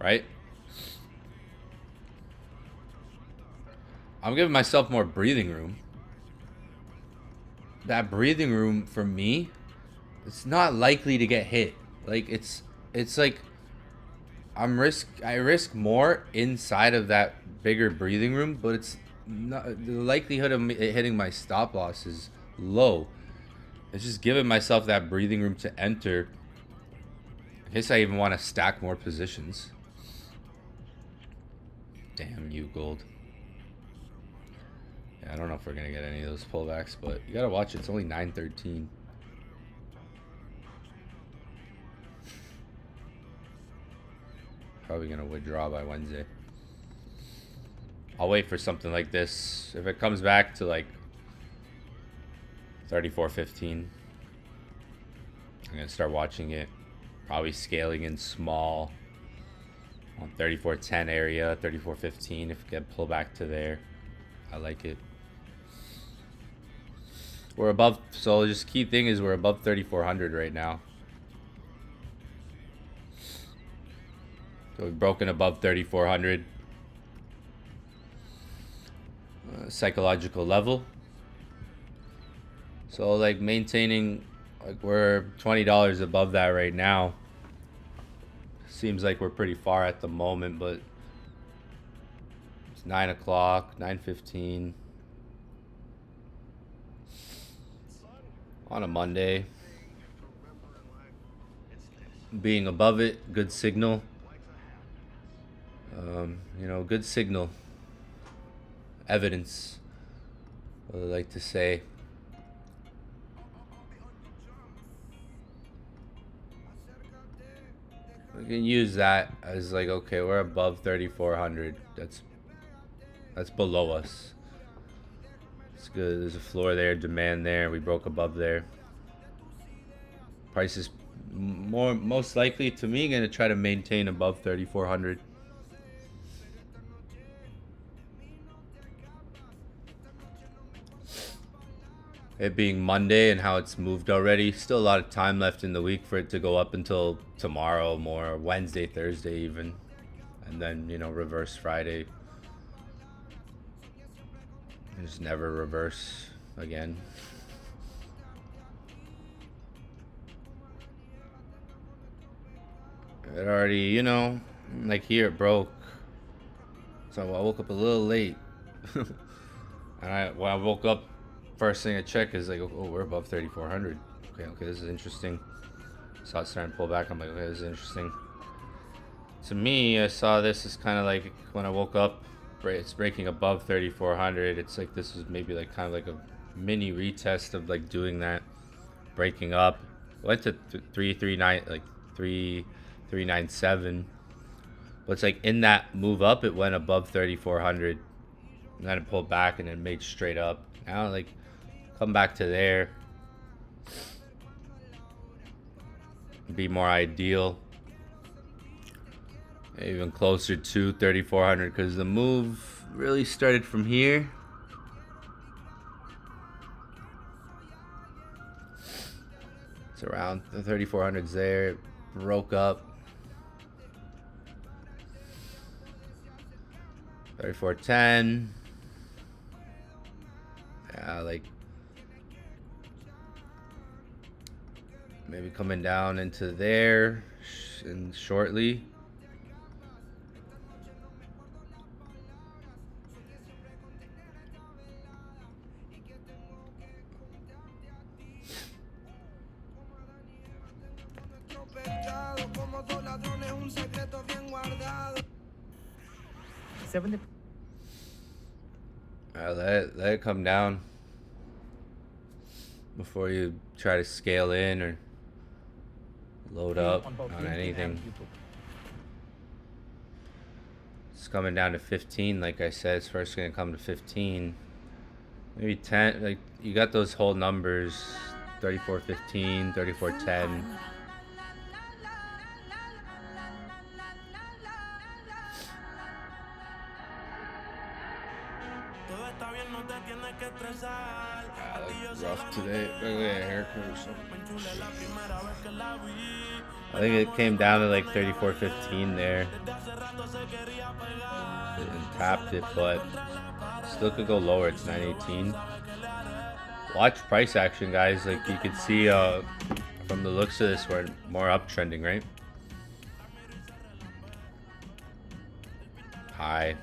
right? I'm giving myself more breathing room. That breathing room for me, it's not likely to get hit. Like, it's like I risk more inside of that bigger breathing room, but it's not, the likelihood of it hitting my stop loss is low. It's just giving myself that breathing room to enter in case I even want to stack more positions. Damn you, gold. Yeah, I don't know if we're gonna get any of those pullbacks, but you gotta watch it. It's only 9:13. Probably gonna withdraw by Wednesday. I'll wait for something like this. If it comes back to like 34.15, I'm gonna start watching it. Probably scaling in small on 34.10 area, 34.15. If we get pull back to there, I like it. We're above, so just key thing is we're above 3,400 right now. So we've broken above 3,400 psychological level. So like maintaining, like we're $20 above that right now. Seems like we're pretty far at the moment, but it's 9 o'clock, 9:15 on a Monday. Being above it, good signal. You know, good signal. Evidence, what I like to say. We can use that as like, okay, we're above 3,400. That's below us. It's good. There's a floor there, demand there. We broke above there. Price is most likely to me gonna try to maintain above 3,400. It being Monday and how it's moved already, still a lot of time left in the week for it to go up until tomorrow, more Wednesday, Thursday even, and then, you know, reverse Friday. And just never reverse again. It already, you know, like here it broke, so I woke up a little late. And when I woke up, first thing I check is like, oh, we're above 3,400. Okay, this is interesting. Saw it starting to pull back. I'm like, okay, this is interesting. To me, I saw this as kind of like when I woke up, it's breaking above 3,400. It's like this is maybe like kind of like a mini retest of like doing that, breaking up. Went to 339, like 397. But it's like in that move up, it went above 3,400, and then it pulled back and it made straight up. Now like come back to there, be more ideal, even closer to 3,400, because the move really started from here It's around the 3,400s there. It broke up. 3,410. Yeah, like maybe coming down into there and shortly. Let it come down before you try to scale in or load up on anything. It's coming down to 15, like I said. It's first gonna come to 15, maybe 10. Like you got those whole numbers: 34.15, 34.10. Rough today. Look at that haircut or something. I think it came down to like 34.15 there and tapped it, but still could go lower. It's 9.18. Watch price action, guys. Like you can see from the looks of this, we're more uptrending, right? High.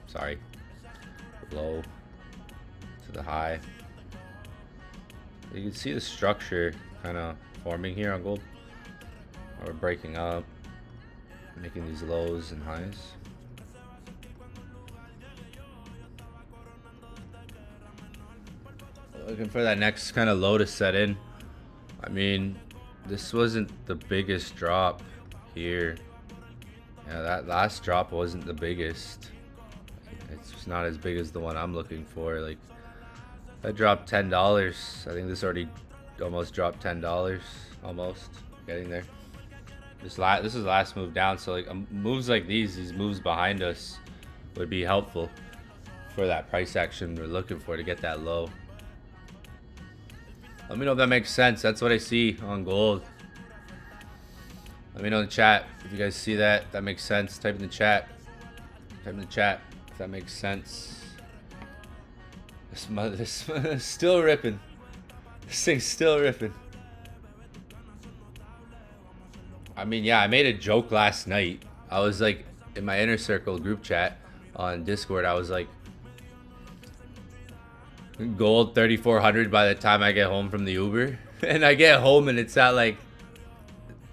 Sorry. Low to the high. You can see the structure kind of forming here on gold. Or breaking up, making these lows and highs. Looking for that next kind of low to set in. I mean, this wasn't the biggest drop here. Yeah, that last drop wasn't the biggest. It's just not as big as the one I'm looking for. Like, that dropped $10. I think this already almost dropped $10. Almost getting there. This is the last move down. So like moves like these moves behind us would be helpful for that price action we're looking for to get that low. Let me know if that makes sense. That's what I see on gold. Let me know in the chat if you guys see that. That makes sense. Type in the chat. Type in the chat if that makes sense. This is still ripping. This thing's still ripping. I mean, yeah, I made a joke last night. I was like, in my inner circle group chat on Discord, I was like, gold 3,400 by the time I get home from the Uber. And I get home and it's at like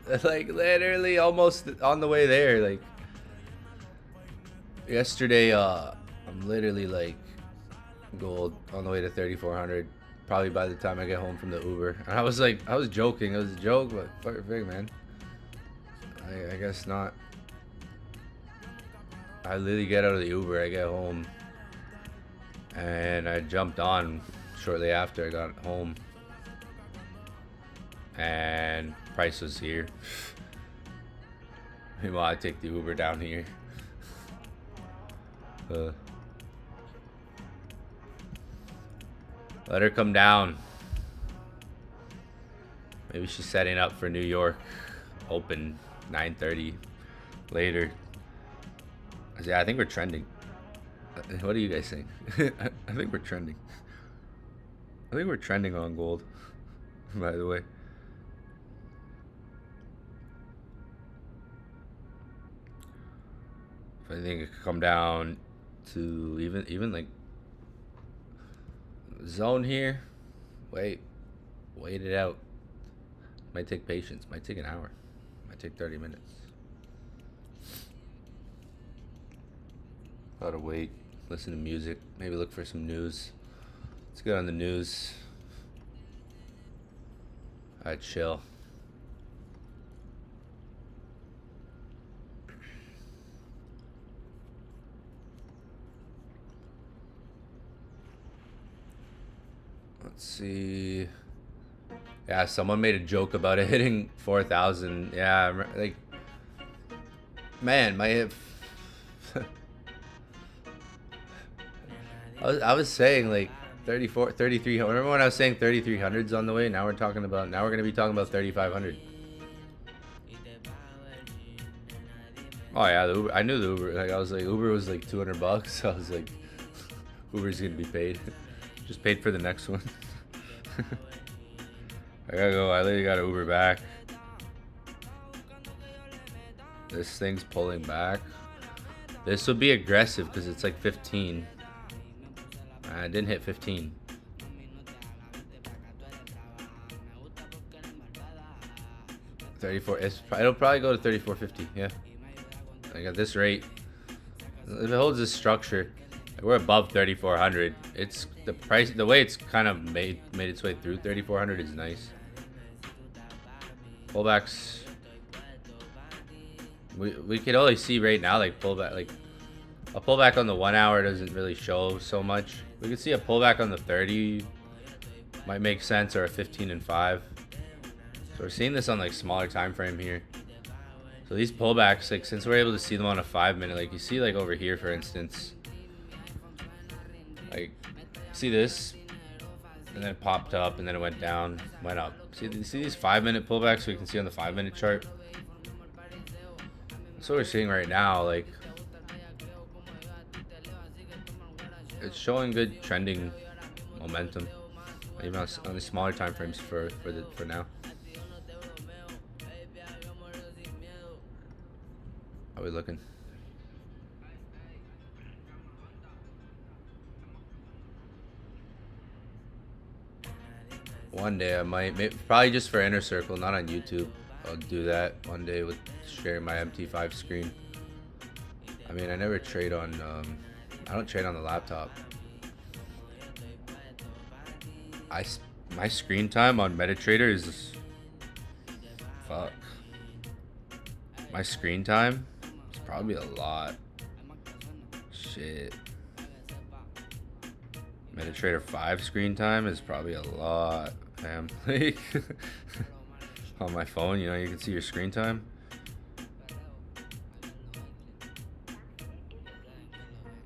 literally almost on the way there. Like yesterday, I'm literally like gold on the way to 3,400 probably by the time I get home from the Uber. And I was like, I was joking. It was a joke, but fuck big, man. I guess not. I literally get out of the Uber, I get home, and I jumped on shortly after I got home, and price was here. Meanwhile, I take the Uber down here. Let her come down. Maybe she's setting up for New York open 9:30 later. Yeah, I think we're trending. What do you guys think? I think we're trending. I think we're trending on gold, by the way. I think it could come down to even like zone here. Wait it out. Might take patience. Might take an hour. Might take 30 minutes. Gotta wait. Listen to music. Maybe look for some news. Let's get on the news. Alright, chill. Let's see. Yeah, someone made a joke about it hitting 4,000. Yeah, like, man, my I was saying, like, 34, 33. Remember when I was saying 3300s on the way? Now we're going to be talking about 3500. Oh yeah, the Uber. I knew the Uber. Like I was like, Uber was like $200. I was like, Uber's gonna be paid. Just paid for the next one. I gotta go. I literally gotta Uber back. This thing's pulling back. This would be aggressive because it's like 15. I didn't hit 15. It'll probably go to 34.50. Yeah. Like at this rate, if it holds this structure, like we're above 3,400. It's the price. The way it's kind of made its way through 3,400 is nice. Pullbacks. We could only see right now like pullback, like a pullback on the 1 hour doesn't really show so much. We could see a pullback on the 30 might make sense, or a 15 and 5. So we're seeing this on like smaller time frame here. So these pullbacks, like since we're able to see them on a 5 minute, like you see like over here for instance, like see this, and then it popped up and then it went down, went up. See these 5 minute pullbacks we can see on the 5 minute chart. That's what we're seeing right now. Like it's showing good trending momentum, even on the smaller time frames for now. How are we looking? One day I might, probably just for Inner Circle, not on YouTube. I'll do that one day with sharing my MT5 screen. I mean, I never trade on, I don't trade on the laptop. My screen time on MetaTrader is, fuck. My screen time is probably a lot. Shit. MetaTrader 5 screen time is probably a lot, fam. Like, on my phone, you know, you can see your screen time.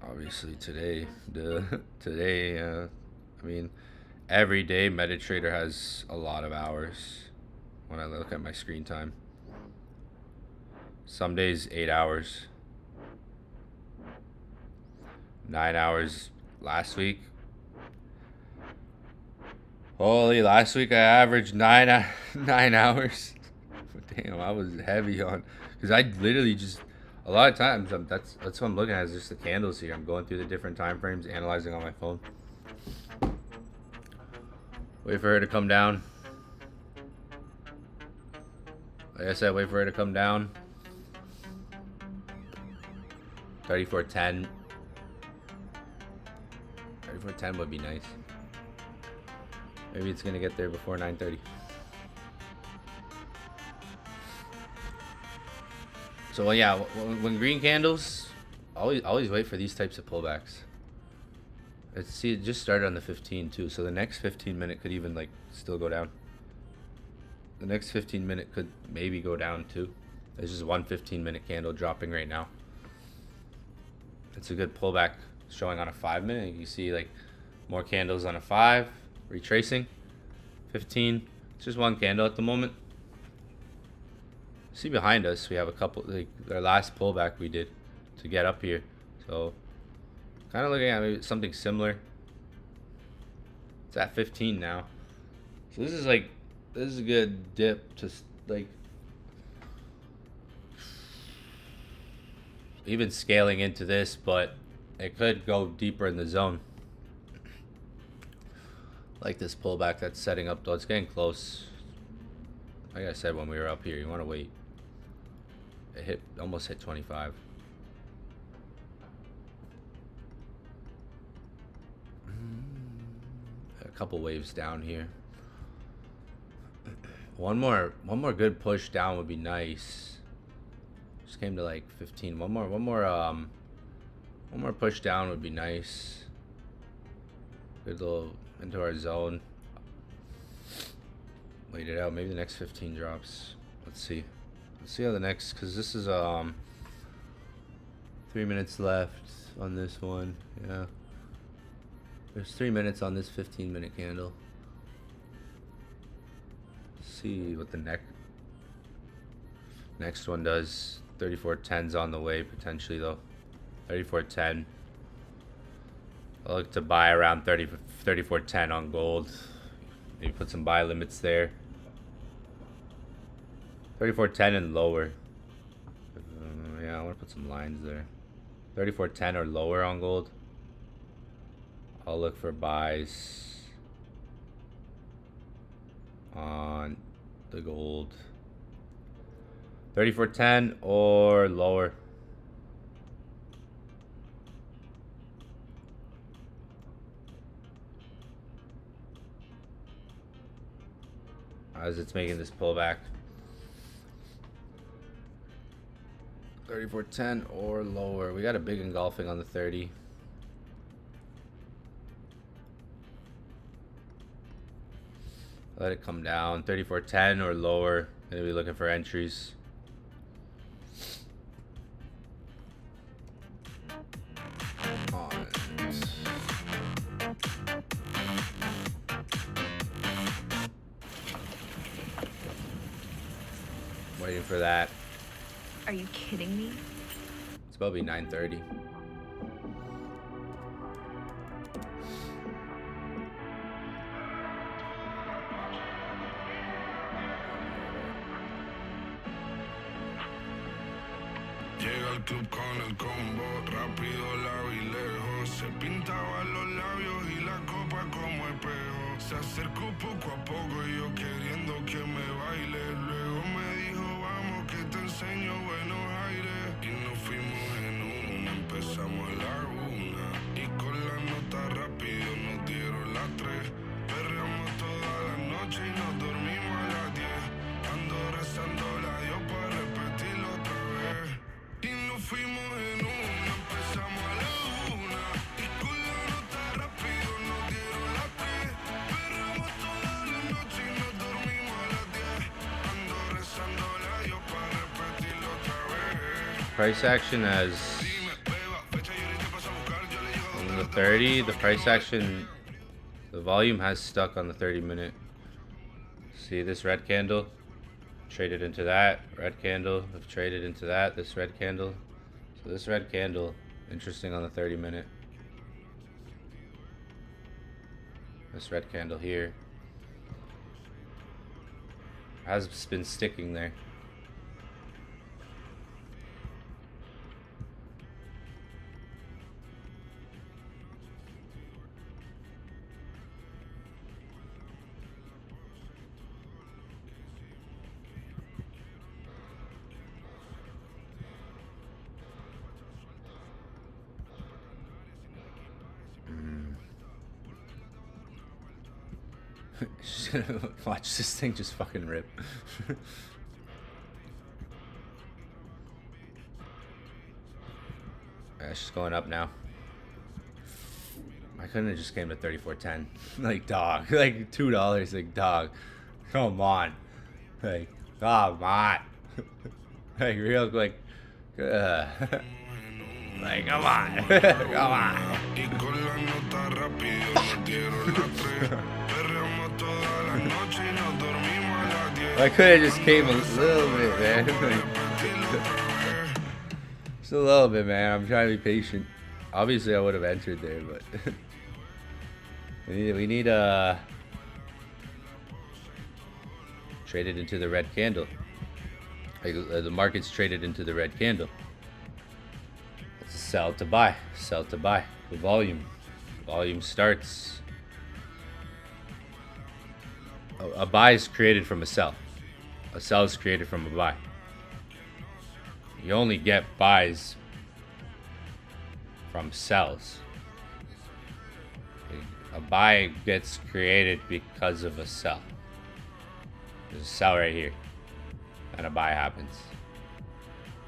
Obviously today, I mean, every day MetaTrader has a lot of hours when I look at my screen time. Some days 8 hours. 9 hours last week. Holy, last week I averaged 9 hours. Damn, I was heavy on, because I literally just, a lot of times that's what I'm looking at, is just the candles here. I'm going through the different time frames, analyzing on my phone. Wait for her to come down. Like I said, wait for her to come down. 34.10. 34.10 would be nice. Maybe it's gonna get there before 9:30. So well, yeah, when green candles, always wait for these types of pullbacks. Let's see, it just started on the 15 too, so the next 15 minute could even like still go down. The next 15 minute could maybe go down too. There's just one 15-minute candle dropping right now. It's a good pullback showing on a 5 minute. You see like more candles on a 5, retracing. 15, it's just one candle at the moment. See behind us, we have a couple, like our last pullback we did to get up here. So kind of looking at maybe something similar. It's at 15 now. So this is a good dip to like even scaling into this, but it could go deeper in the zone. Like this pullback that's setting up though, it's getting close. Like I said when we were up here, you want to wait. It almost hit 25. A couple waves down here. One more good push down would be nice. Just came to like 15. One more push down would be nice. Good little into our zone. Wait it out. Maybe the next 15 drops. Let's see. Let's see how the next, because this is 3 minutes left on this one. Yeah. There's 3 minutes on this 15-minute candle. Let's see what the next one does. 34.10's on the way potentially though. 34.10. I'll look to buy around 34.10 on gold. Maybe put some buy limits there. 34.10 and lower. Yeah, I want to put some lines there. 34.10 or lower on gold. I'll look for buys on the gold. 34.10 or lower. As it's making this pullback. 34.10 or lower. We got a big engulfing on the 30. Let it come down. 34.10 or lower. Gonna be looking for entries. Waiting for that. Are you kidding me? It's about to be 9:30. Llega al club con el combo, rápido, largo y lejos. Se pintaba los labios y la copa como espejo. Se acercó poco a poco y yo queriendo que me baile. Luego me dijo, vamos que te enseño buenos aires. Y nos fuimos en una, empezamos a la 1. Y con la nota rápido nos dieron las 3. Perreamos toda la noche y nos dormimos a las 10. Ando rezando la Dios para repetirlo otra vez. Y nos fuimos en una, empezamos a la 1. Y con la nota rápido nos dieron las 3. Perreamos toda la noche y nos dormimos a las 10. Ando rezando la Dios para repetirlo otra vez. Price action has on the 30. The price action, the volume has stuck on the 30-minute. See this red candle? Traded into that red candle. I've traded into that. This red candle. So this red candle, interesting on the 30-minute. This red candle here has been sticking there. Watch this thing just fucking rip. It's just going up now. I couldn't have just came to 34.10. Like, dog. Like, $2. Like, dog. Come on. Like, come on. Like, real quick. Like, come on. Come on. I could have just came a little bit, man. Just a little bit, man. I'm trying to be patient. Obviously, I would have entered there, but we need traded into the red candle. Like, the market's traded into the red candle. It's a sell to buy. Sell to buy. The volume. Volume starts. A buy is created from a sell. A sell is created from a buy. You only get buys from sells. A buy gets created because of a sell. There's a sell right here, and a buy happens.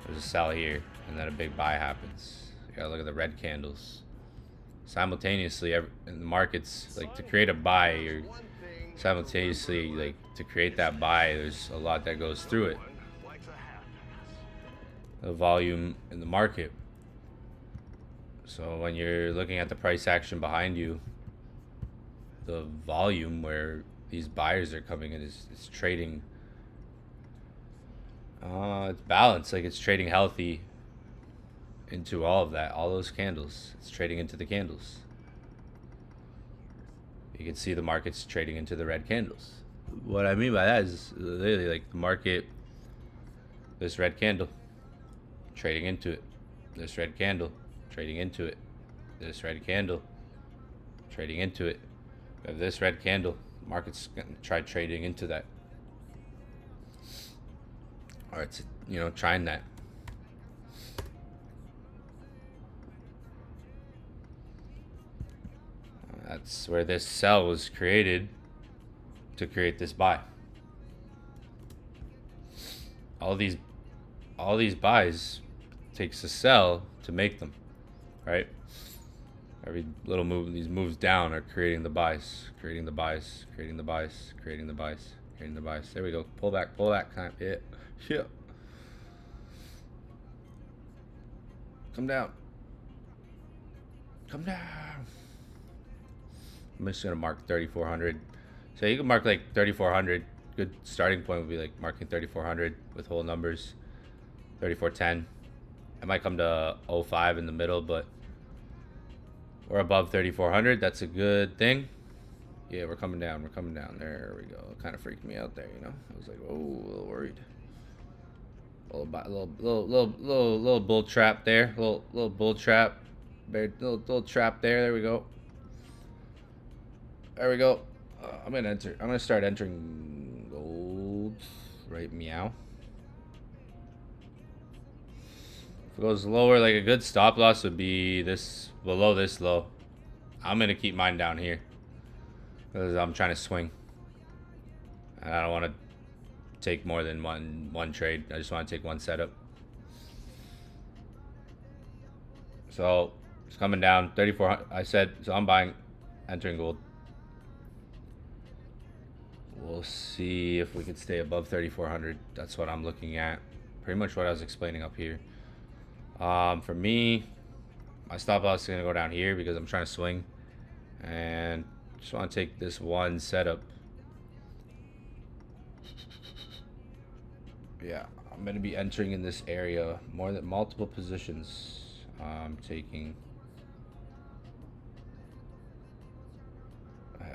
There's a sell here, and then a big buy happens. You gotta look at the red candles. Simultaneously, in the markets, like, to create a buy, or simultaneously, like, to create that buy, there's a lot that goes through it. The volume in the market. So when you're looking at the price action behind you, the volume where these buyers are coming in is trading. It's balanced, like it's trading healthy into all of that, all those candles. It's trading into the candles. You can see the market's trading into the red candles. What I mean by that is literally like the market, this red candle, trading into it. This red candle, trading into it. This red candle, trading into it. We have this red candle, market's gonna try trading into that. Or it's, you know, trying that. That's where this sell was created, to create this buy. All these buys takes a sell to make them, right? Every little move, these moves down are creating the buys, creating the buys, creating the buys, creating the buys, creating the buys. There we go. Pull back, kind of, yeah. Yeah. Come down. Come down. I'm just gonna mark 3,400. So you can mark like 3,400. Good starting point would be like marking 3,400 with whole numbers. 3,410. I might come to 05 in the middle, but we're above 3,400. That's a good thing. Yeah, we're coming down. We're coming down. There we go. It kind of freaked me out there, you know. I was like, oh, a little worried. Little bull trap there. Little bull trap. Little trap there. There we go. There we go. I'm gonna start entering gold. Right, meow. If it goes lower, like a good stop loss would be this, below this low. I'm gonna keep mine down here because I'm trying to swing, and I don't want to take more than one trade. I just want to take one setup. So it's coming down 3,400. I said so. I'm buying, entering gold. We'll see if we can stay above 3,400. That's what I'm looking at. Pretty much what I was explaining up here. For me, my stop loss is gonna go down here because I'm trying to swing, and just want to take this one setup. Yeah, I'm gonna be entering in this area more than multiple positions. I'm taking.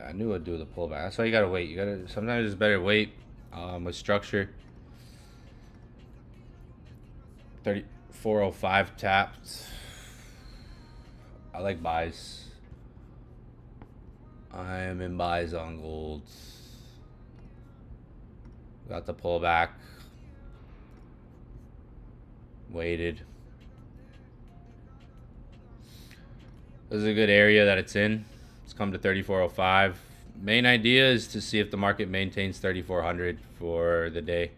I knew I'd do the pullback. That's why you gotta wait. You gotta. Sometimes it's better wait. With structure. 3405 tapped. I like buys. I am in buys on gold. Got the pullback. Waited. This is a good area that it's in. It's come to 3405. Main idea is to see if the market maintains 3400 for the day.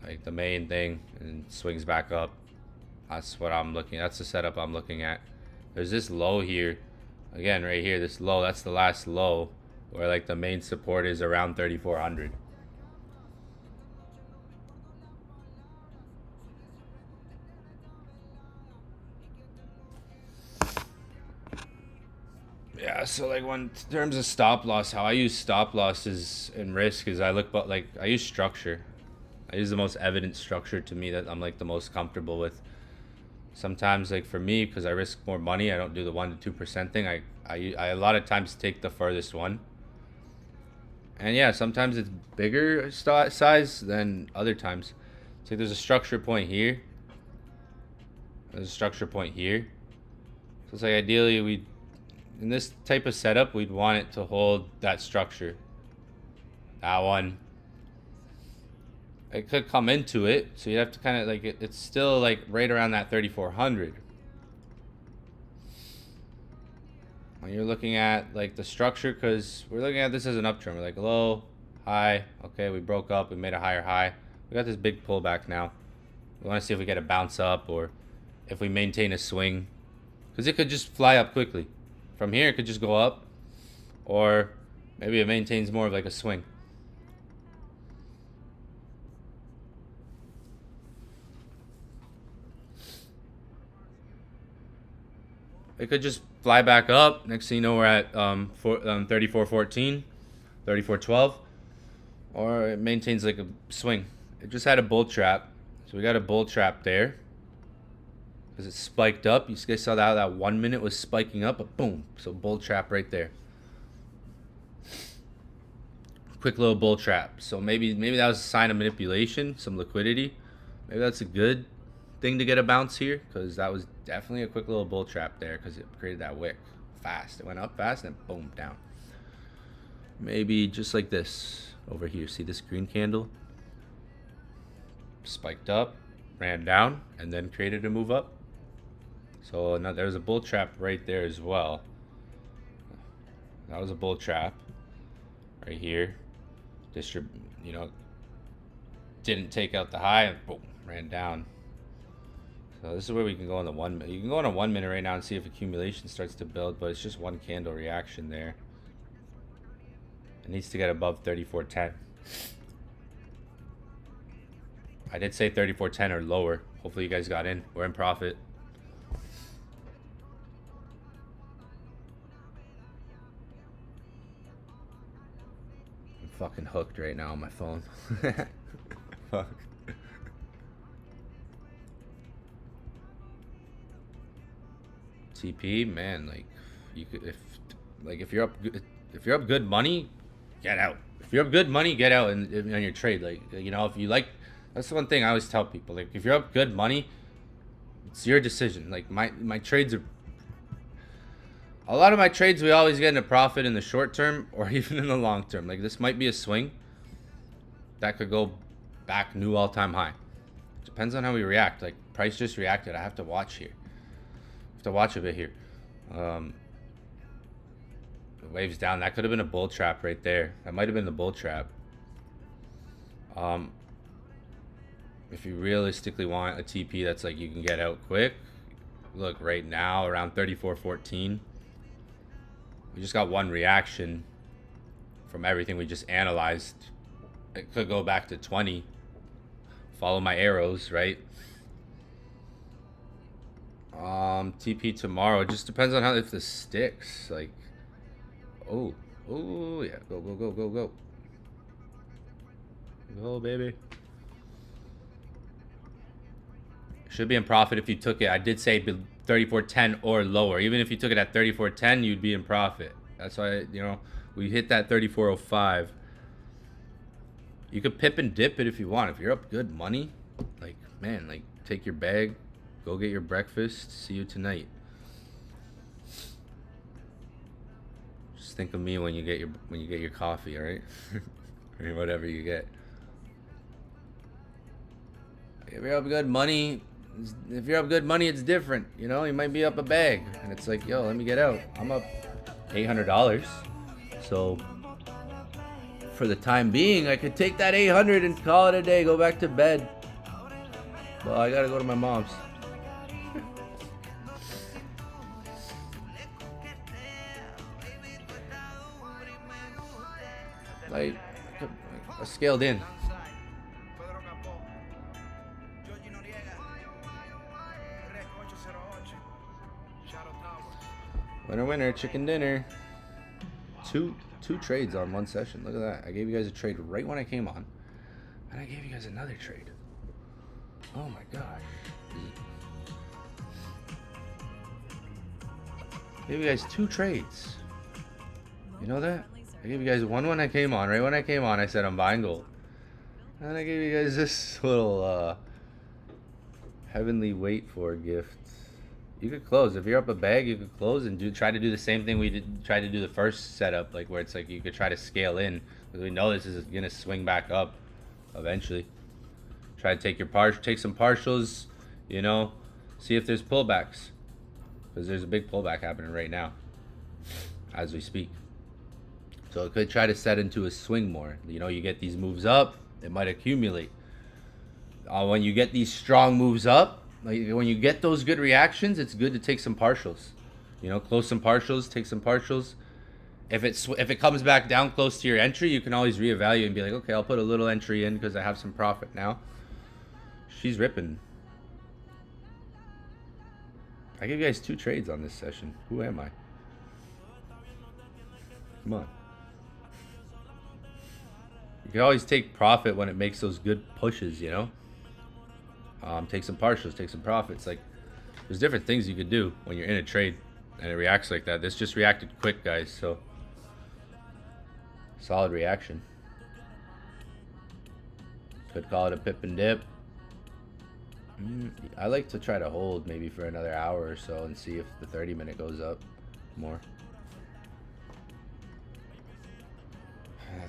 Like the main thing, and swings back up. That's what I'm looking at. That's the setup I'm looking at. There's this low here. Again, right here, this low, that's the last low where like the main support is around 3400. Yeah, so like when in terms of stop loss, how I use stop losses and risk is I look, but like I use structure. I use the most evident structure to me that I'm like the most comfortable with. Sometimes like for me, because I risk more money, I don't do the 1 to 2% thing. I a lot of times take the furthest one. And yeah, sometimes it's bigger size than other times. So there's a structure point here. There's a structure point here. So it's like ideally we, in this type of setup, we'd want it to hold that structure. That one. It could come into it, so you have to kind of like it's still like right around that 3400. When you're looking at like the structure, because we're looking at this as an uptrend. We're like low, high. Okay, we broke up. We made a higher high. We got this big pullback now. We want to see if we get a bounce up or if we maintain a swing, because it could just fly up quickly. From here, it could just go up, or maybe it maintains more of like a swing. It could just fly back up. Next thing you know, we're at 34.14, 34.12, or it maintains like a swing. It just had a bull trap, so we got a bull trap there because it spiked up. You guys saw that 1 minute was spiking up, but boom, so bull trap right there. Quick little bull trap. So maybe that was a sign of manipulation, some liquidity. Maybe that's a good thing to get a bounce here, because that was definitely a quick little bull trap there because it created that wick fast. It went up fast and boom, down. Maybe just like this over here. See this green candle? Spiked up, ran down, and then created a move up. So now there's a bull trap right there as well. That was a bull trap right here. Didn't take out the high and boom, ran down. So this is where we can go on the 1 minute. You can go on a 1 minute right now and see if accumulation starts to build, but it's just one candle reaction there. It needs to get above 34.10. I did say 34.10 or lower. Hopefully you guys got in. We're in profit. I'm fucking hooked right now on my phone. Fuck. TP, man, like you could, if you're up good money, get out. If you're up good money, get out on your trade. Like, you know, if you like, that's the one thing I always tell people. Like, if you're up good money, it's your decision. Like my trades are, a lot of my trades, we always get into profit in the short term or even in the long term. Like, this might be a swing that could go back new all-time high. Depends on how we react. Like, price just reacted. I have to watch here. Have to watch a bit here. The wave's down. That could have been a bull trap right there. That might have been the bull trap. If you realistically want a TP that's like you can get out quick, look right now around 34.14. We just got one reaction from everything we just analyzed. It could go back to 20. Follow my arrows, right? TP tomorrow. It just depends on how, if this sticks. Like, oh yeah, go, go, baby. Should be in profit if you took it. I did say 34.10 or lower. Even if you took it at 34.10, you'd be in profit. That's why, you know, we hit that 34.05. You could pip and dip it if you want. If you're up good money, like, man, like, take your bag, go get your breakfast. See you tonight. Just think of me when you get your coffee, all right? Or whatever you get. If you're up good money, it's different. You know, you might be up a bag, and it's like, yo, let me get out. I'm up $800, so for the time being, I could take that 800 and call it a day, go back to bed. Well, I gotta go to my mom's. Like, I scaled in. Winner, chicken dinner. Two trades on one session. Look at that. I gave you guys a trade right when I came on, and I gave you guys another trade. Oh my gosh. I gave you guys 2 trades. You know that? I gave you guys one when I came on. Right when I came on, I said I'm buying gold. And I gave you guys this little heavenly wait for gift. You could close. If you're up a bag, you could close and try to do the same thing we did. Try to do the first setup, like where it's like you could try to scale in, because we know this is gonna swing back up eventually. Try to take some partials, you know, see if there's pullbacks, because there's a big pullback happening right now as we speak. So it could try to set into a swing more. You know, you get these moves up, it might accumulate. When you get these strong moves up, like when you get those good reactions, it's good to take some partials. You know, close some partials, take some partials. If it comes back down close to your entry, you can always reevaluate and be like, okay, I'll put a little entry in because I have some profit now. She's ripping. I give you guys 2 trades on this session. Who am I? Come on. You can always take profit when it makes those good pushes, you know? Take some partials, take some profits. Like, there's different things you could do when you're in a trade and it reacts like that. This just reacted quick, guys, so solid reaction. Could call it a pip and dip. I like to try to hold maybe for another hour or so and see if the 30-minute goes up more.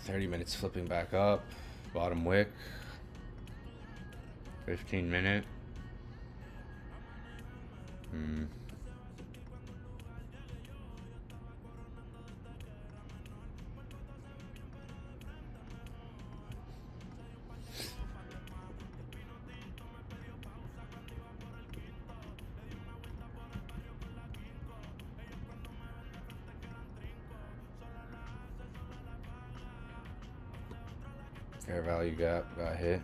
30 minutes flipping back up. Bottom wick. 15-minute. Fair value gap got hit.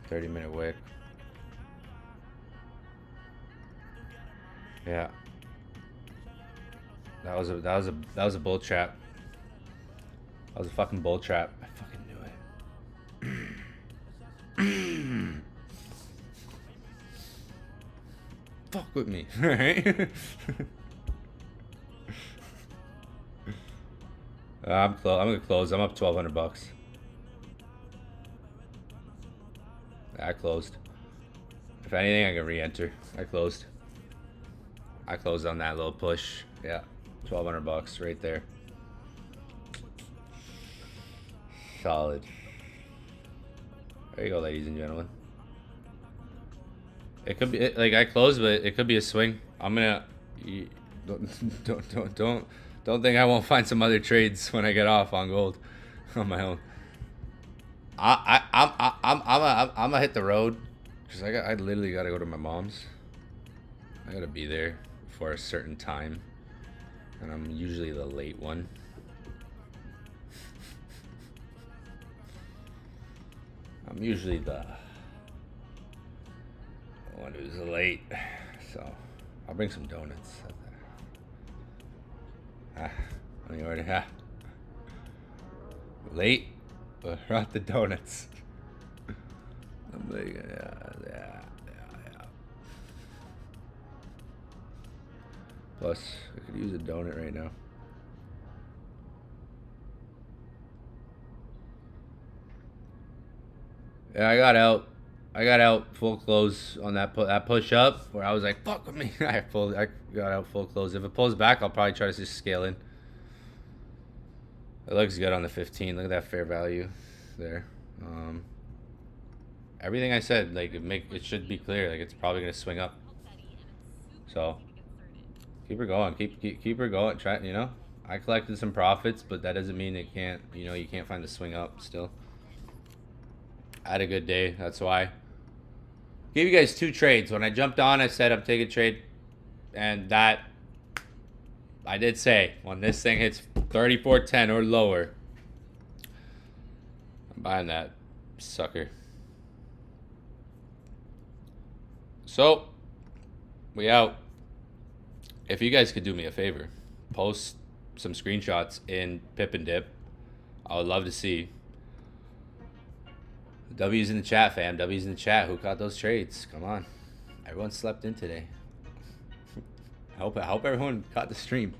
30-minute wick. Yeah. That was a bull trap. That was a fucking bull trap. I fucking knew it. Fuck with me, right? I'm gonna close. I'm up $1,200. I closed. If anything, I can re-enter. I closed. I closed on that little push. Yeah, $1,200 right there. Solid. There you go, ladies and gentlemen. It could be like I closed, but it could be a swing. I'm gonna don't think I won't find some other trades when I get off on gold on my own. I'm gonna hit the road because I literally gotta go to my mom's. I gotta be there for a certain time, and I'm usually the late one. I'm usually the one who's late, so I'll bring some donuts. Let me order. Late. Brought the donuts. I'm like, yeah. Plus, I could use a donut right now. Yeah, I got out full close on that push up where I was like, fuck with me. I got out full close. If it pulls back, I'll probably try to just scale in. It looks good on the 15. Look at that fair value there. Everything I said, like it should be clear. Like it's probably gonna swing up. So keep her going. Keep her going. Try. You know, I collected some profits, but that doesn't mean it can't. You know, you can't find the swing up still. I had a good day. That's why. Gave you guys 2 trades. When I jumped on, I said I'm taking a trade, and that I did say when this thing hits 34.10 or lower, I'm buying that sucker. So we out. If you guys could do me a favor, post some screenshots in Pip and Dip. I would love to see. W's in the chat, fam. W's in the chat. Who caught those trades? Come on. Everyone slept in today. I hope everyone caught the stream.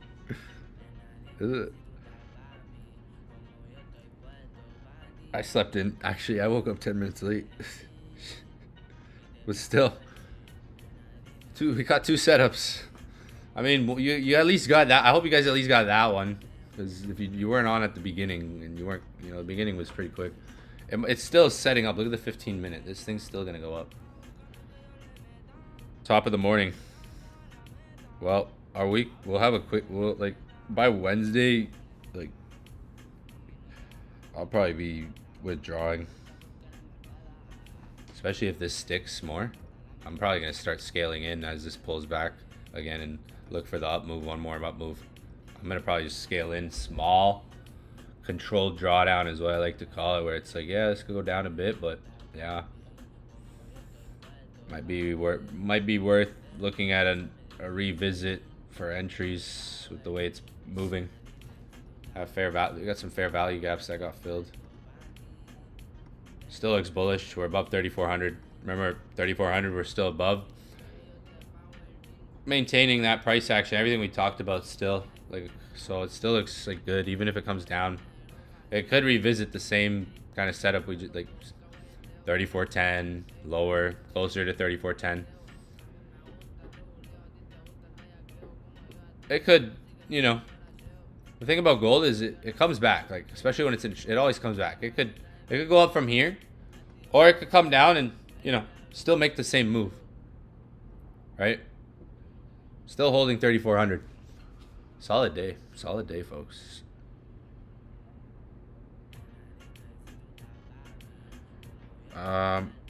I slept in. Actually, I woke up 10 minutes late. But still. We got 2 setups. I mean, you at least got that. I hope you guys at least got that one. Because if you weren't on at the beginning, and you weren't, you know, the beginning was pretty quick. It's still setting up. Look at the 15-minute. This thing's still going to go up. Top of the morning. Well, we'll have a quick, like, by Wednesday, like, I'll probably be withdrawing. Especially if this sticks more. I'm probably going to start scaling in as this pulls back again and look for the up move, one more up move. I'm going to probably just scale in small. Controlled drawdown is what I like to call it, where it's like, yeah, this could go down a bit, but yeah, might be worth looking at a revisit for entries with the way it's moving. Have fair value. We got some fair value gaps that got filled. Still looks bullish. We're above 3,400. Remember, 3,400. We're still above. Maintaining that price action. Everything we talked about still. Like, so it still looks like good, even if it comes down. It could revisit the same kind of setup we just like. 3410 lower, closer to 3410. It could, you know. The thing about gold is it comes back, like especially when it's in, it always comes back. It could go up from here, or it could come down and, you know, still make the same move. Right? Still holding 3,400. Solid day, folks.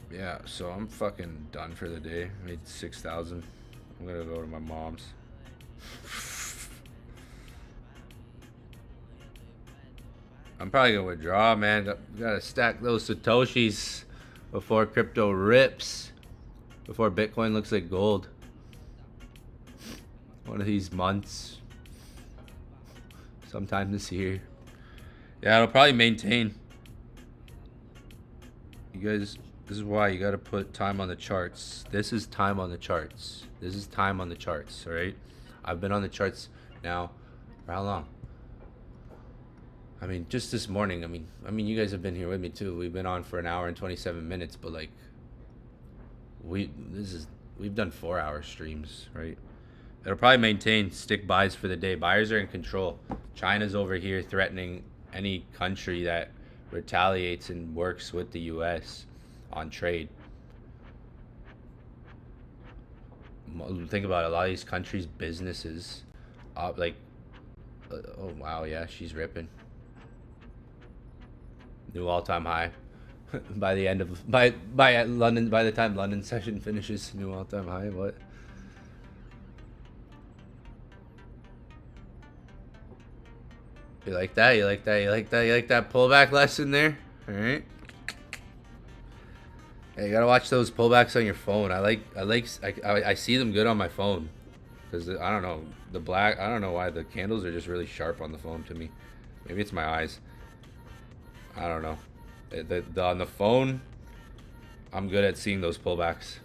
Yeah, so I'm fucking done for the day. I made 6,000. I'm gonna go to my mom's. I'm probably gonna withdraw, man. Gotta stack those Satoshis before crypto rips. Before Bitcoin looks like gold. One of these months. Sometime this year. Yeah, it'll probably maintain. You guys, this is why you gotta put time on the charts. This is time on the charts. This is time on the charts, alright? I've been on the charts now for how long? I mean, just this morning. I mean, you guys have been here with me too. We've been on for an hour and 27 minutes, but like, we've done 4-hour streams, right? It'll probably maintain stick buys for the day. Buyers are in control. China's over here threatening any country that retaliates and works with the US on trade. Think about it, a lot of these countries' businesses, like, oh wow, yeah, she's ripping. New all-time high. By the end of by the time London session finishes, new all-time high. What? You like that? You like that? You like that? You like that pullback lesson there? All right. Hey, you gotta watch those pullbacks on your phone. I see them good on my phone, because I don't know, the black. I don't know why the candles are just really sharp on the phone to me. Maybe it's my eyes. I don't know. On the phone, I'm good at seeing those pullbacks.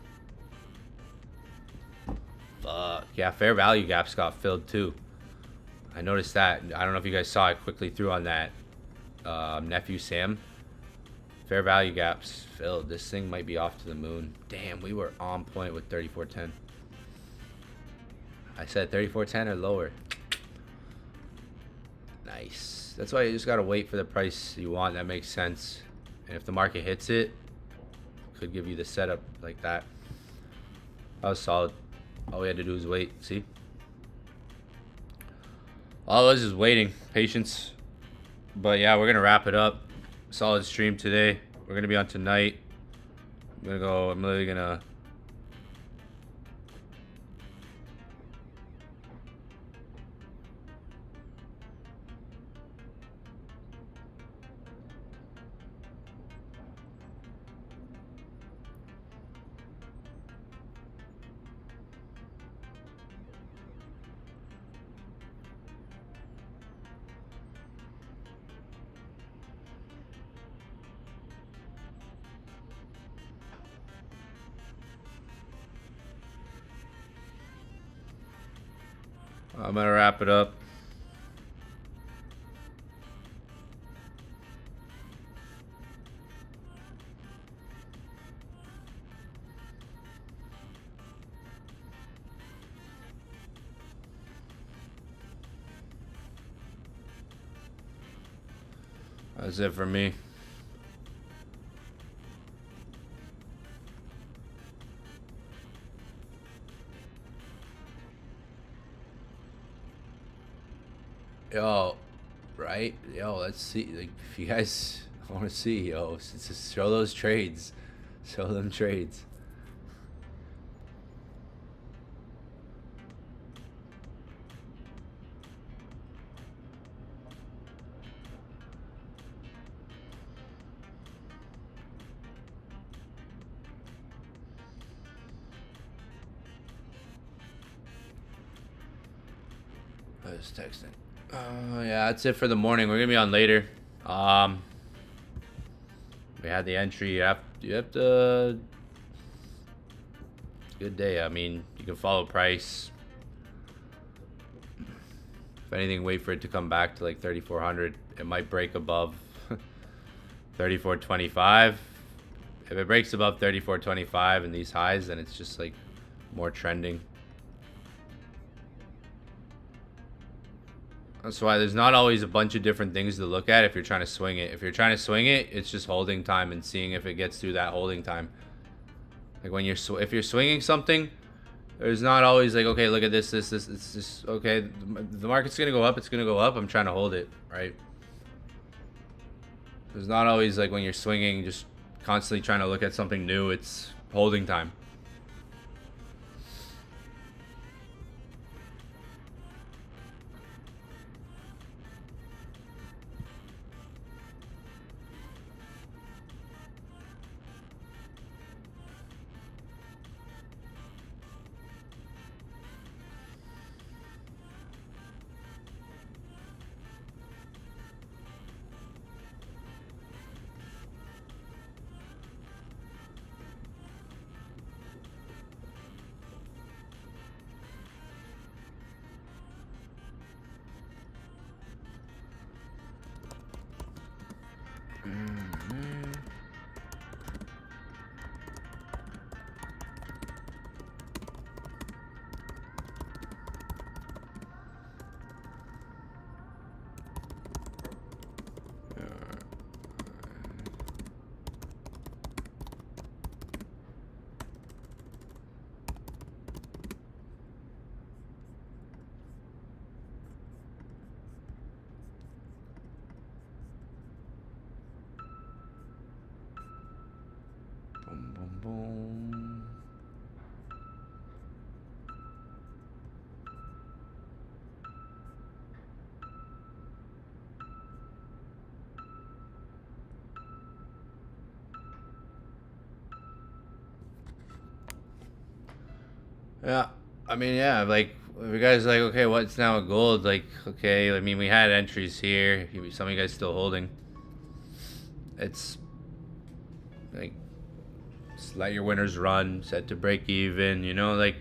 Fuck yeah, fair value gaps got filled too. I noticed that. I don't know if you guys saw it quickly through on that nephew Sam. Fair value gaps filled. This thing might be off to the moon. Damn, we were on point with 3410. I said 3410 or lower. Nice. That's why you just gotta wait for the price you want. That makes sense. And if the market hits it, could give you the setup like that. That was solid. All we had to do was wait. See? All it was is waiting. Patience. But yeah, we're gonna wrap it up. Solid stream today. We're gonna be on tonight. I'm literally gonna wrap it up. That's it for me. Yo, right? Yo, let's see. Like, if you guys want to see, yo, just show those trades. Show them trades. Who's texting? Yeah, that's it for the morning. We're gonna be on later. We had the entry. You have to. Good day. I mean, you can follow price. If anything, wait for it to come back to like 3,400. It might break above 34.25. If it breaks above 34.25 and these highs, then it's just like more trending. That's why there's not always a bunch of different things to look at if you're trying to swing it. If you're trying to swing it, it's just holding time and seeing if it gets through that holding time. Like when if you're swinging something, there's not always like, okay, look at this. It's just, okay, the market's going to go up. It's going to go up. I'm trying to hold it, right? There's not always like when you're swinging, just constantly trying to look at something new. It's holding time. Boom, boom, boom. Yeah, I mean, yeah, like, if you guys like, okay, what's now a gold? Like, okay, I mean, we had entries here. Some of you guys still holding. It's like, just let your winners run, set to break even, you know, like,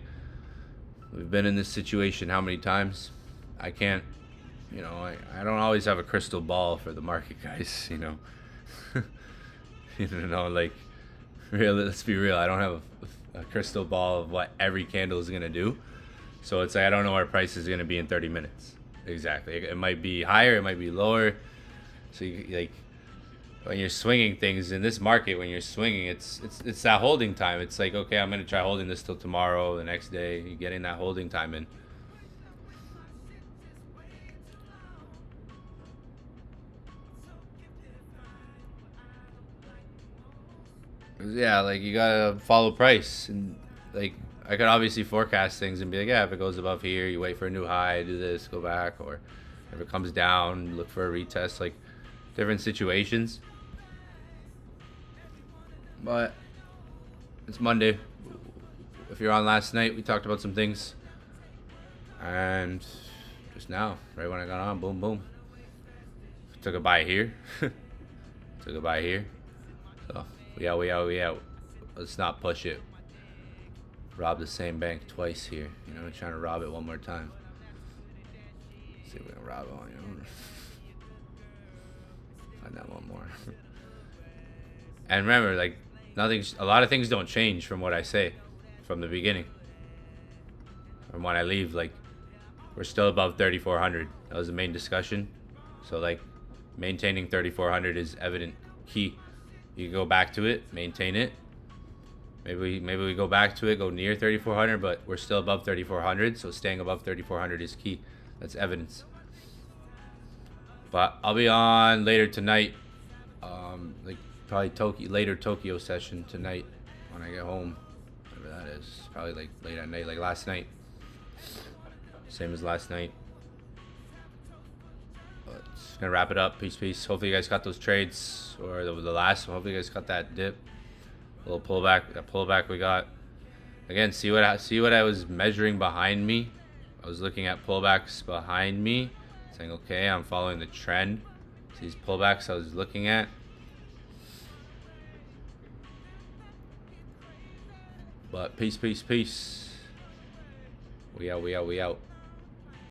we've been in this situation how many times? I can't, you know, I don't always have a crystal ball for the market, guys, you know. You know, like, really, let's be real, I don't have a crystal ball of what every candle is going to do. So it's like, I don't know where price is going to be in 30 minutes. Exactly. It might be higher, it might be lower. So you, like, when you're swinging things in this market, when you're swinging, it's that holding time. It's like, okay, I'm going to try holding this till tomorrow, the next day. You're getting that holding time in. Yeah, like, you gotta follow price, and like, I could obviously forecast things and be like, yeah, if it goes above here, you wait for a new high, do this, go back, or if it comes down, look for a retest, like, different situations. But it's Monday. If you're on last night, we talked about some things, and just now, right when I got on, boom, boom, took a buy here. Took a buy here. So we out. Let's not push it. Rob the same bank twice here. You know, trying to rob it one more time. See if we can rob it on, you know. Find that one more. And remember, like, a lot of things don't change from what I say from the beginning. From when I leave, like, we're still above 3,400. That was the main discussion. So, like, maintaining 3,400 is evident key. You can go back to it, maintain it. Maybe we go back to it, go near 3,400, but we're still above 3,400. So staying above 3,400 is key. That's evidence. But I'll be on later tonight. Like, probably later Tokyo session tonight when I get home. Whatever that is. Probably like late at night, like last night. Same as last night. But just gonna wrap it up. Peace. Hopefully you guys got those trades, or the last one. Hopefully you guys got that dip. A little pullback. That pullback we got. Again, see what I was measuring behind me. I was looking at pullbacks behind me, saying, okay, I'm following the trend. These pullbacks I was looking at. But peace, peace, peace. We out, we out, we out.